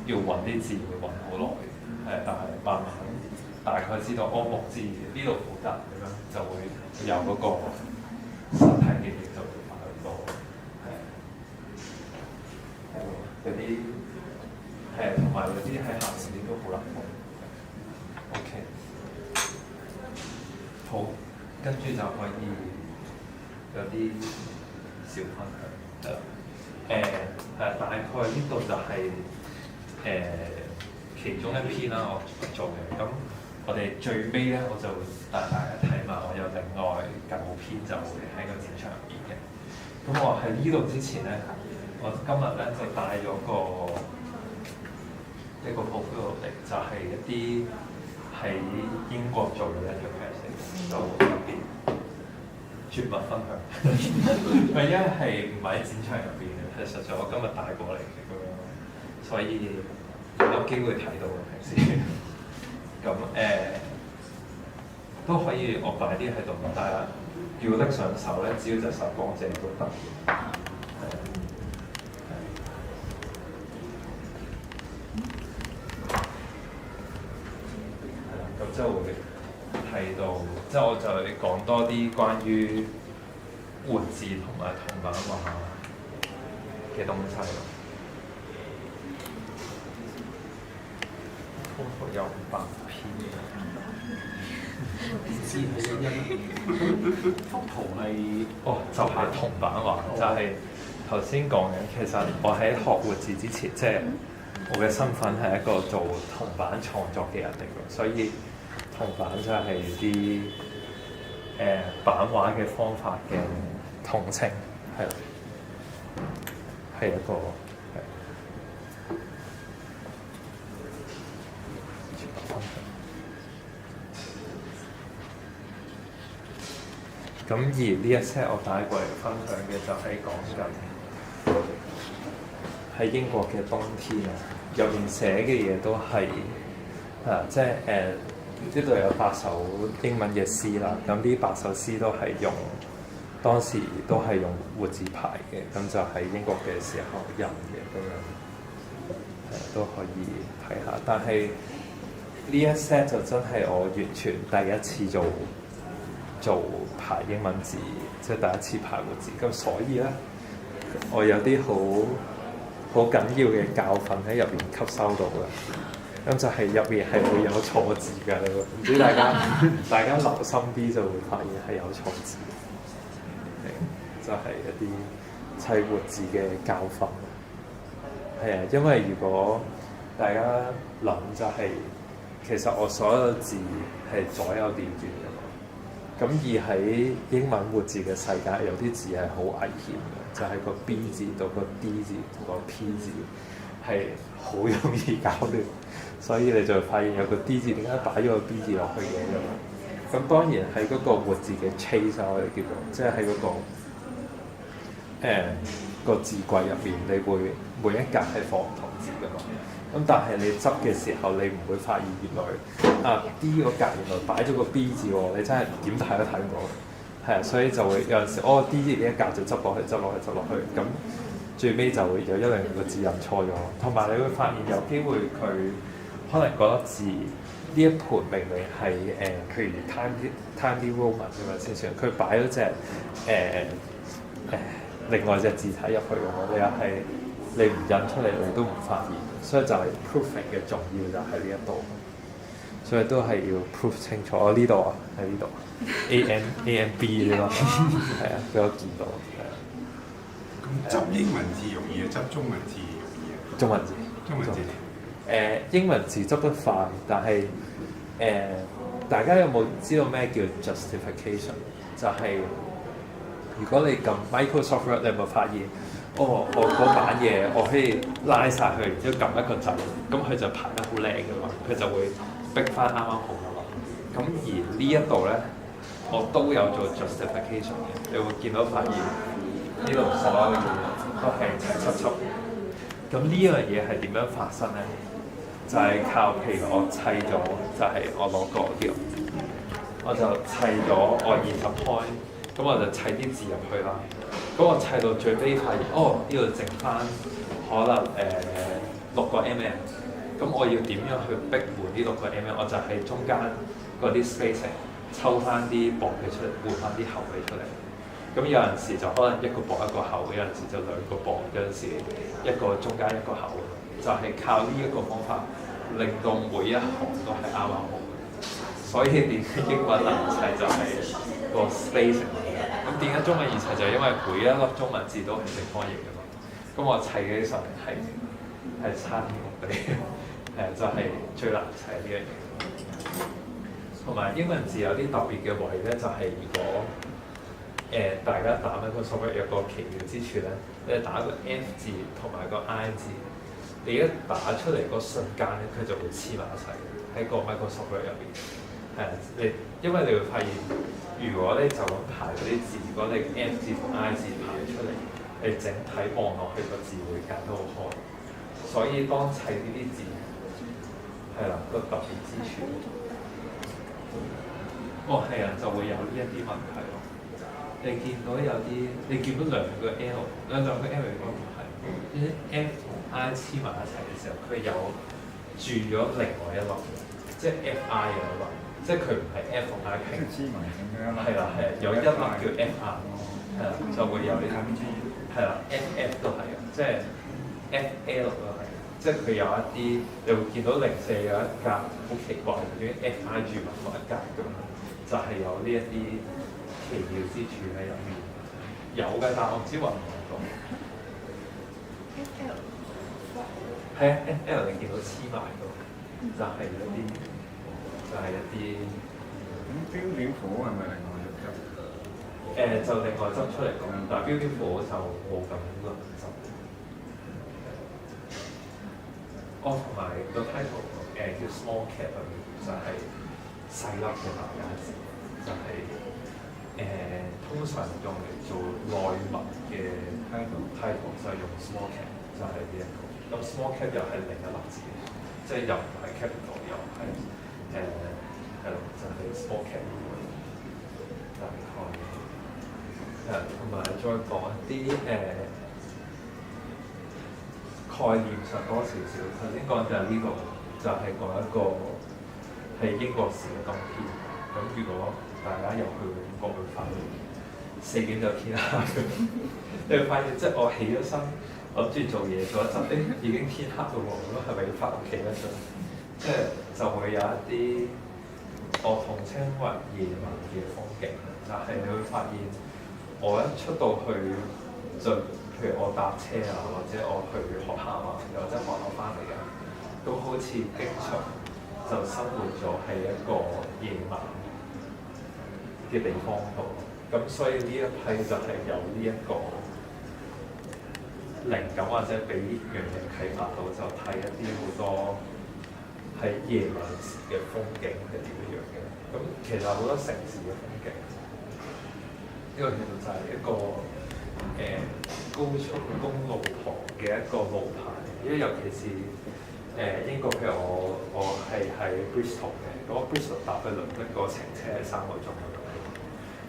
要揾啲字會揾好耐，但係慢慢大概知道木字呢度好大咁樣，就會有嗰個實體嘅嘢就會快好多，嗰啲同埋嗰啲喺下面啲都好難揾。OK， 好，跟住就可以。有啲小分享，大概呢度就係、其中一篇啦，我做嘅。咁我哋最尾咧，我就帶大家睇埋，我有另外9篇就會喺個展場入邊嘅。咁我喺呢度之前咧，我今日咧就帶咗一個 portfolio 嚟，就係一啲喺英國做嘅一條 piece，就特別。絕密分享，因為係唔喺展場入邊嘅，係實在我今日帶過嚟嘅咁樣，所以有機會睇到嘅平時。咁都都可以我擺啲喺度，但係要拎上手咧，只要隻手乾淨都得。咁就會睇到，即係我就係講多啲關於活字同埋銅版畫嘅東西咯。有8篇。字係影印，幅圖係就係銅版畫，就係頭先講嘅。其實我喺學活字之前，即係我嘅身份係一個做銅版創作嘅人嚟嘅，所以銅版就係啲版畫嘅方法嘅統稱，係一個咁而呢一 set 我帶過嚟分享嘅就係講緊喺英國嘅冬天啊，入面寫嘅嘢都係即係呢度有8首英文嘅詩啦。咁呢8首詩都係用當時都係用活字排嘅，咁就喺英國嘅時候印嘅咁樣，都可以睇下。但係呢一 set 就真係我完全第一次做排英文字，即係第一次排活字，咁所以咧，我有啲好緊要嘅教訓喺入邊吸收到嘅。咁就係入面係會有錯字㗎，唔知大家留心啲就會發現係有錯字，就係一啲砌活字嘅教訓。係啊，因為如果大家諗就係、其實我所有字係左右調轉嘅。咁而喺英文活字嘅世界，有啲字係好危險嘅，就係、個 B 字到個 D 字同個 P 字係好容易搞亂，所以你就會發現有個 D 字點解擺咗個 B 字落去嘅咁。咁當然喺嗰個活字嘅 chase 我哋叫做，即係喺嗰個個字櫃入面，你會每一格係放唔同字㗎嘛。咁但係你執嘅時候，你唔會發現原來D 嗰格原來擺咗個 B 字喎，你真係點睇都睇唔到。係啊，所以就會有陣時D 字呢一格就執落去，咁最尾就會有1-2個字印錯咗。同埋你會發現有機會佢可能覺得字呢一盤明明係譬如 Times New Roman 咁樣先算，佢擺咗隻另外隻字體入去嘅話，你唔印出嚟，你都唔發現。所以就係 proofing 嘅重要就喺呢一度，所以都係要 proof 清楚。呢度啊，喺呢度 A-M-B 呢個係啊，俾我見到係啊。咁執英文字容易啊，執中文字容易啊？中文字。英文字執得快，但係大家有冇知道咩叫 justification？ 就係、如果你撳 Microsoft Word， 你有冇發現？我嗰版嘢我可以拉晒佢，然之後撳一個掣，咁佢就排得好靚㗎嘛，佢就會逼翻啱啱好㗎嘛。咁而呢一度咧，我都有做 justification 嘅，你會見到發現呢度所有嘅嘢都係齊齊齊。咁呢樣嘢係點樣發生咧？就係、靠譬如我砌咗，就係、我攞個條，我就砌咗我20 point， 咁我就砌啲字入去啦。咁我砌到最尾發現，呢度剩翻可能6個 mm， 咁我要點樣去逼換呢6個 mm？ 我就喺中間嗰啲 spacing 抽翻啲薄嘅出嚟，換翻啲厚嘅出嚟。咁有陣時就可能1個薄1個厚，有陣時就2個薄，有陣時1個中間1個厚，就係、靠呢一個方法令到每一行都係啱啱好。所以點解英文難砌就係個 spacing。咁點解中文易砌就係因為每一粒中文字都係正方形㗎嘛。咁我砌起上嚟係差天共地，就係、最難砌呢樣嘢。同埋英文字有啲特別嘅位咧，就係、如果大家打緊個 software 有個奇妙之處咧，你打個 F 字同埋個 I 字，你一打出嚟嗰瞬間咧，佢就會黐埋一齊喺個 Microsoft Word 入邊。因為你會發現，如果你就咁排嗰啲字，如果你 F 字同 I 字排出嚟，你整體望落去個字會揀得好開。所以當砌呢啲字係啦，個特別之處。哦，係啊，就會有呢一啲問題咯。你見到有啲，你見到兩個 L，兩個 L 應該唔係，呢啲 F 同 I 黐埋一齊嘅時候，佢有住咗另外一粒，即係 FI 嘅一粒，即係佢唔係 F 同 I 拼。黐埋咁樣啦。係啦，係啊，有一粒叫 FI，係啦，就會有呢啲。係啦，FF 都係啊，即係 FL 都係，即係佢有一啲，你會見到04有一格好奇怪，點解 FI 住埋同一格咁樣，就係有呢一啲奇妙之處喺入面。有嘅，但係我唔知揾唔揾到。係啊，FL 你見到黐埋到，就係一啲，就係一啲。咁標點符係咪另外一級？就另外執出嚟講，但係標點符就冇咁難執。哦，同埋個 title 叫 small cap 就係細粒嘅大家字，就係、通常用嚟做內文嘅 title 就係用 small cap，就係呢一個。咁 small cap 又係另一粒字，即係又唔係 capital，又係係咯，就係 small cap 大概。同埋再講一啲概念上多少少。頭先講就係呢個，就係講一個係英國時嘅冬天。咁如果大家有去英國，會發現4點就天黑咁。你會發現即係我起咗身，諗住做嘢嗰陣，已經天黑到喎。咁係咪要翻屋企咧？即係就會有一啲我統稱為夜晚嘅風景，就係你會發現。我一出到去就，譬如我搭車啊，或者我去學校啊，又或者學校翻嚟啊，都好似經常就生活咗喺一個夜晚嘅地方度。咁所以呢一批就係有呢一個靈感，或者俾樣嘢啟發到，就睇一啲好多喺夜晚時嘅風景係點樣嘅。咁其實好多城市嘅風景。呢個其實就係一個高速公路旁嘅一個路牌，因為尤其是英國，譬如我係喺 Bristol 嘅，咁我 Bristol 搭去倫敦個程車係3個鐘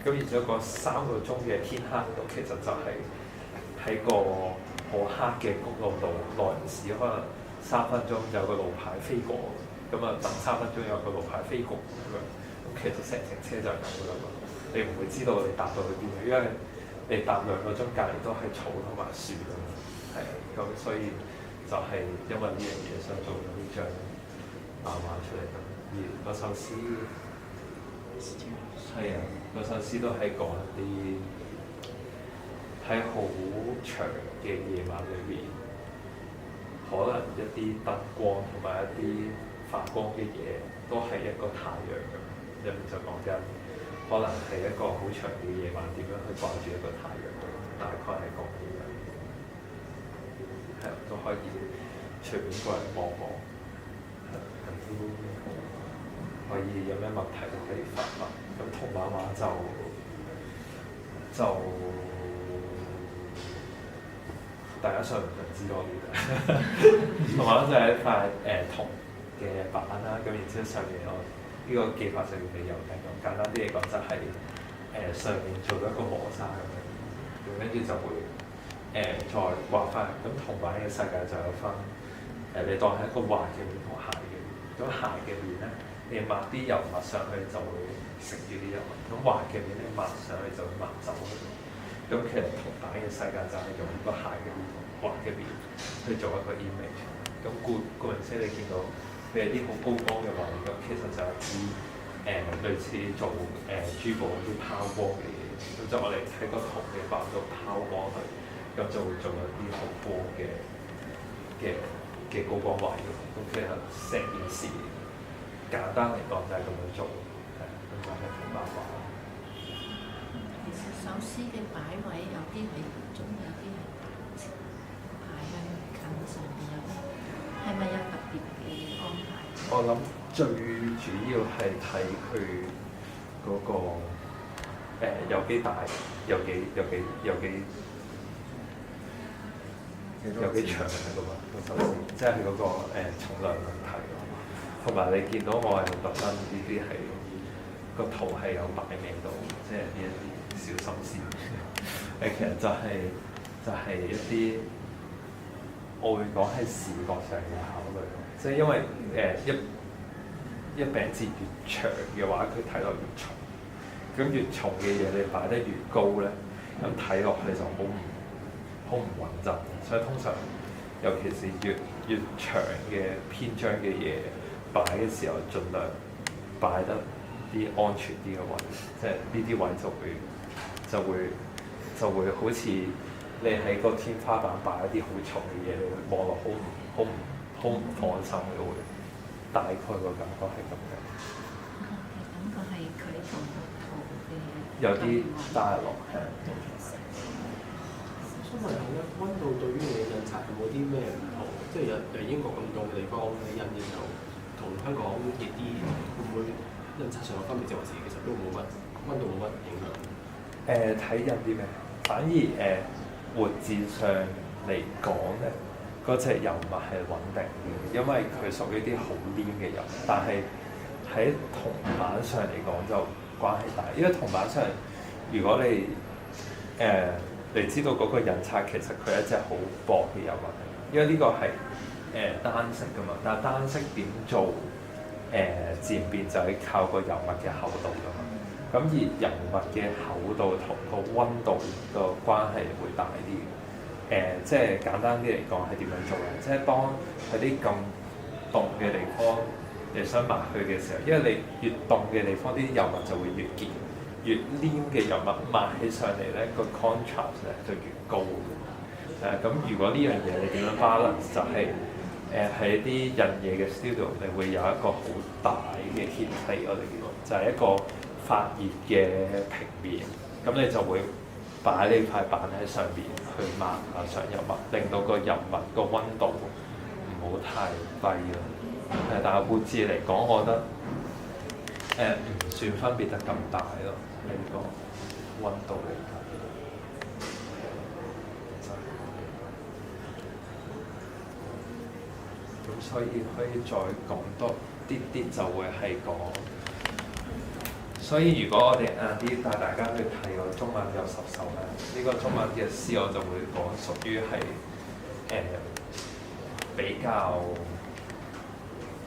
咁，然之後個3個鐘嘅天黑度，其實就係喺個好黑嘅公路度，耐唔時可能3分鐘有個路牌飛過，咁啊等3分鐘有個路牌飛過咁樣，咁其實成程車就係咁噶啦。你唔會知道你搭到去邊，因為你搭2個鐘隔離都係草同埋樹咁，係咁，所以就係因為呢樣嘢想做咗呢張漫畫出嚟咁。而嗰首詩係啊，嗰首詩都係講一啲喺好長嘅夜晚裏邊，可能一啲燈光同埋一啲發光嘅嘢，都係一個太陽咁。入面就講緊。可能係一個好長嘅夜晚，點樣去掛住一個太陽？大概係咁樣，係都可以隨便過嚟望望，咁都可以有咩問題都可以發問。咁同漫畫就大家想唔想知多啲？同埋就係一塊銅嘅板啦，咁然之後上面我。呢個技法上面未有嘅，咁簡單啲嚟講就係、上面做咗一個磨砂咁樣，跟住就會再畫翻。咁銅板嘅世界就有分你當係一個滑嘅面同鞋嘅面。咁鞋嘅面咧，你抹啲油抹上去就會食住啲油；咁滑嘅面你抹上去就會抹走。咁其實銅板嘅世界就係用個鞋嘅面同滑嘅面去做一個 image。咁顧名思義，你見到。佢有啲好高光嘅畫面，咁其實就係指類似做珠寶啲拋光嘅嘢，咁就我哋喺個銅嘅板度拋光去，咁就會做一啲好光嘅高光畫面。咁其實成件事簡單嚟講就係咁樣做，咁就係銅版畫。其實首詩嘅擺位有啲係中，有啲係排喺近上邊，有啲係咪有特別嘅安排？我諗最主要係睇佢嗰個有幾大，有幾長嘅嘛？首先，即係佢嗰個重量問題咯。同埋你見到我係特登呢啲係個圖係有擺尾到，即係呢一啲小心思。其實就係一啲我會講係視覺上嘅考慮，即係因為一餅字越長嘅話，佢睇落越重。咁越重嘅嘢你擺得越高咧，咁睇落去就好唔穩陣。所以通常尤其是越長嘅篇章嘅嘢擺嘅時候，盡量擺得啲安全啲嘅位，即係呢啲位就會好似你喺個天花板擺一啲好重嘅嘢，你會望落好唔放心嘅會。大概個感覺係咁嘅。感覺係佢同個圖嘅有啲帶落係。想問下咧，溫度對於你嘅印刷有冇啲咩唔同？即係有英國咁凍嘅地方，你印嘅時候同香港熱啲，會唔會印刷上有分別？定還是其實都冇乜溫度冇乜影響？睇印啲咩？反而活字上嚟講咧，嗰隻油墨係穩定啲，因為佢屬於啲好黏嘅油。但係喺銅版上嚟講就關係大，因為銅版上如果你你知道嗰個印刷其實佢係一隻好薄嘅油墨嚟，因為呢個係單色㗎嘛，但係單色點做漸變就係靠個油墨嘅厚度㗎嘛。咁而油墨嘅厚度同個溫度個關係會大啲。即係簡單啲嚟講係點樣做咧？即係當喺啲咁凍嘅地方，你想抹去嘅時候，因為你越凍嘅地方，啲油墨就會越結，越黏嘅油墨抹起上嚟咧，個 contrast 咧就越高。咁如果呢樣嘢你點樣 balance 就係喺啲印嘢嘅 studio，你會有一個好大嘅 heat plate，我哋叫就係一個發熱嘅平面，咁你就會擺呢塊板喺上邊去抹上油墨，令到個油墨個溫度唔好太低咯。但係活字嚟講，我覺得唔算分別得咁大咯，呢個溫度嚟講。咁所以可以再講多啲就會係講。所以如果我哋晏啲帶大家去睇個中文有10首咧，呢個中文嘅詩我就會講屬於係比較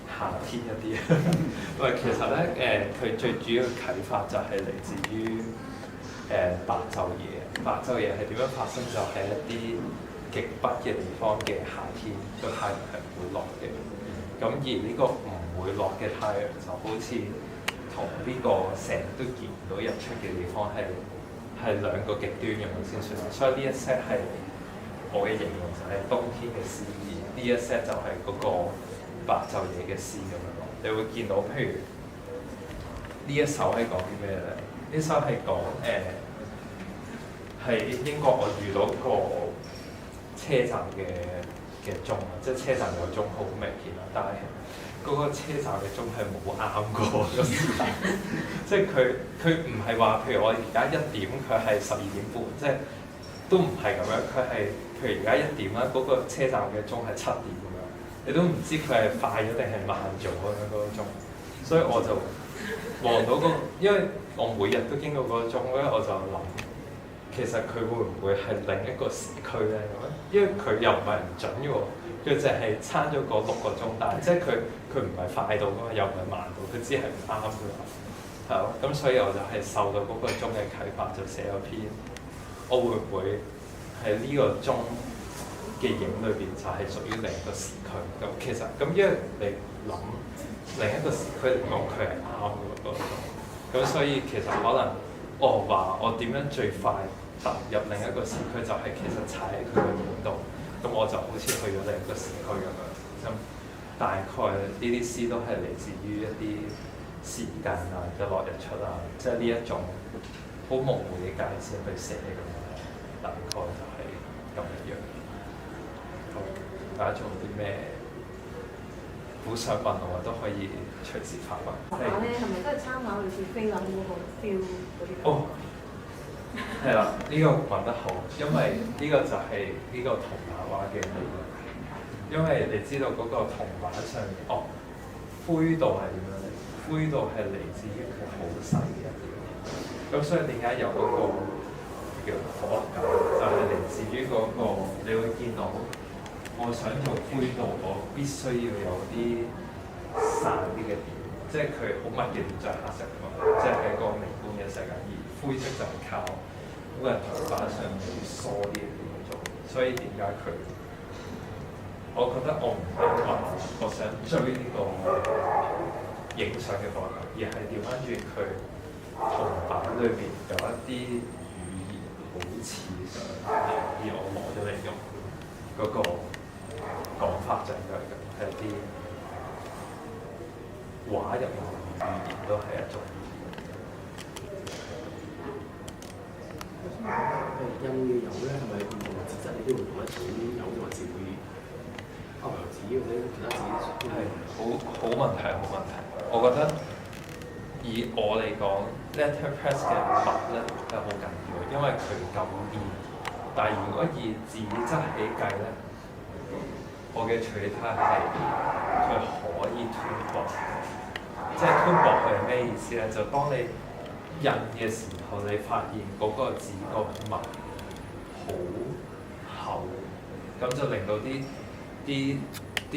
夏天一啲。喂，其實咧佢最主要嘅啟發就係嚟自於白晝夜。白晝夜係點樣發生？就係一啲極北嘅地方嘅夏天，個太陽係唔會落嘅。咁而呢個唔會落嘅太陽就好似同呢個成日都見唔到日出嘅地方係兩個極端咁樣先算。所以呢一 set 係我嘅形容就係冬天嘅詩意，呢一 set 就係嗰個白晝夜嘅詩咁樣咯。你會見到譬如呢一首係講啲咩咧？呢首係講喺英國我遇到個車站嘅鐘啊，即係車站有鐘好明顯啦，但係嗰個車站嘅鐘係冇啱過個時間，即係佢唔係話譬如我而家1點，佢係12點半，即係都唔係咁樣，佢係譬如而家1點啦，嗰個車站嘅鐘係7點咁樣，你都唔知佢係快咗定係慢咗咁樣嗰個鐘，所以我就望到因為我每日都經過嗰個鐘咧，我就諗。其實佢會唔會係另一個時區咧咁樣？因為佢又唔係唔準嘅喎，佢淨係差咗個6個鐘，但係即係佢唔係快到㗎嘛，又唔係慢到，佢只係唔啱㗎嘛，係咯。咁所以我就係受到嗰個鐘嘅啟發，就寫咗篇。我會唔會喺呢個鐘嘅影裏邊就係屬於另一個時區？咁其實咁因為你諗另一個時區嚟講，佢係啱嘅嗰個鐘。咁所以其實可能我話我點樣最快踏入另一個時區，就係其實踩喺佢嘅面度，咁我就好似去咗另一個時區咁樣。咁大概呢啲詩都係嚟自於一啲時間啊、日落日出啊，即係呢一種好模糊嘅界線去寫咁樣。大概就係咁樣。好，大家仲有啲咩好想問我都可以隨時發問。畫咧係咪都係參考類似菲林嗰個 feel 嗰啲？哦，係啦，呢個問得好，因為呢個就係呢個銅版畫嘅魅力。因為你知道嗰個銅版上面，灰度係點樣嚟？灰度係嚟自於佢好細嘅一啲嘢。咁所以點解有嗰個叫火感，就係嚟自於嗰個你會見到，我想做灰度，我必須要有啲散啲嘅點，即係佢好密嘅點就係黑色㗎嘛，即係喺個微觀嘅世界，而灰色就係靠嗰個人頭髮上面疏啲嘅點去做，所以點解佢？我覺得我唔係話我想追呢個影相嘅火感，而係調翻轉佢銅板裏邊有一啲語言好似上，而我攞咗嚟用嗰個講法就係咁，係一啲畫入面嘅語言都係一種語言。印嘅油咧係咪唔同嘅紙質你都會同一種油，定還是會歐油紙或者其他紙？係好問題，好問題。我覺得以我嚟講 letterpress 嘅墨咧係好緊要，因為佢夠黏。但係如果以紙質起計咧，我嘅取態係佢可以吞薄，即係吞薄佢係咩意思咧？就當你印嘅時候，你發現嗰個紙個墨好厚，咁就令到啲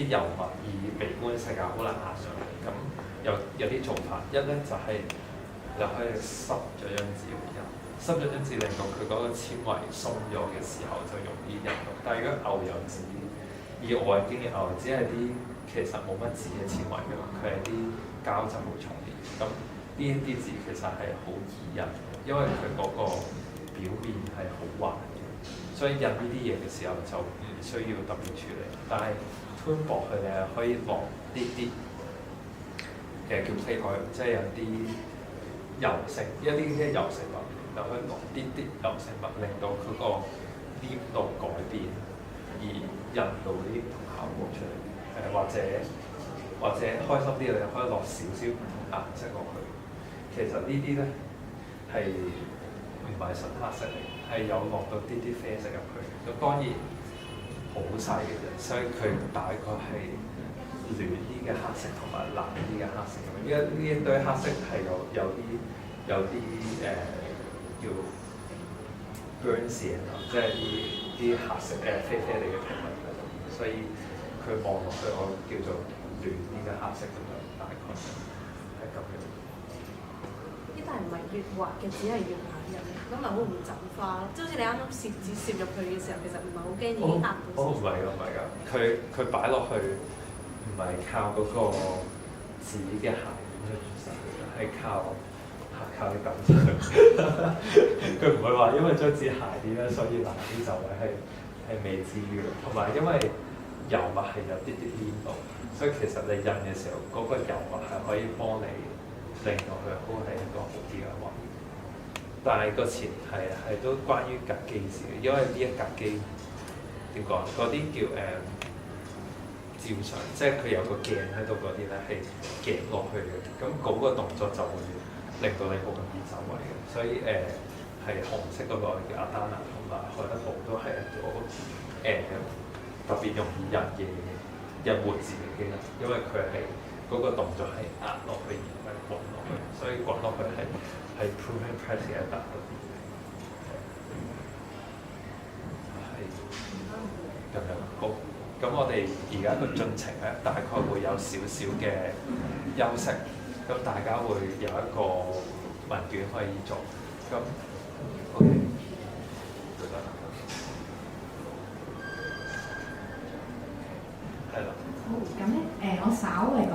油墨以微觀世界好難壓上嚟。咁有啲做法，一咧就係你可以濕咗張紙嚟印，濕咗張紙令到佢嗰個纖維鬆咗嘅時候就容易印到。但係如果牛油紙，以我嘅經驗，牛油紙係啲其實冇乜紙嘅纖維㗎嘛，佢係啲膠質好重啲。咁呢一啲紙其實係好易印，因為佢嗰個表面係好滑嘅，所以印呢啲嘢嘅時候就唔需要特別處理。但係吞薄佢哋係可以落啲其實叫 play oil，即係有啲油性，一啲嘅油性物，就可以落啲油性物，令到佢個黏度改變，而印到啲唔同效果出嚟。或者開心啲，你可以落少少顏色落去。其實呢啲咧係唔係純黑色嚟，係有落到啲啡色入去。咁當然好細嘅啫，所以佢大概係暖啲嘅黑色同埋冷啲嘅黑色咁樣。呢一堆黑色係有啲叫 burn 線啊，即係啲黑色啡啡哋嘅皮紋喺度，所以佢望落去我叫做暖啲嘅黑色咁樣，大概係咁樣。呢但係唔係越滑嘅紙係越難印，咁咪好容易走花咯。即係好似你啱啱攝紙攝入去嘅時候，其實唔係好驚已經壓到。唔係㗎，佢擺落去唔係靠嗰個紙嘅鹹去完成嘅，係靠你感想。佢唔會話因為張紙鞋啲咧，所以難啲就係未至於。同埋因為油墨係有啲黏度，所以其實你印嘅時候，嗰個油墨係可以幫你令到佢好係一個好啲嘅畫。但係個前提係都關於格機事嘅，因為呢一格機點講？嗰啲叫照相，即係佢有個鏡喺度嗰啲咧，係夾落去嘅。咁嗰個動作就會令到你好容易走位嘅。所以係紅色嗰個叫阿丹娜同埋海德堡都係一個特別容易印活字嘅機啦，因為佢係嗰個動作係壓落去而唔係滾落去，所以滾落去係 proven press 嘅一笪嗰啲係咁樣。好，咁我哋而家個進程咧，大概會有少少嘅休息，咁大家會有一個問卷可以做，咁 OK。好，咁咧我稍微講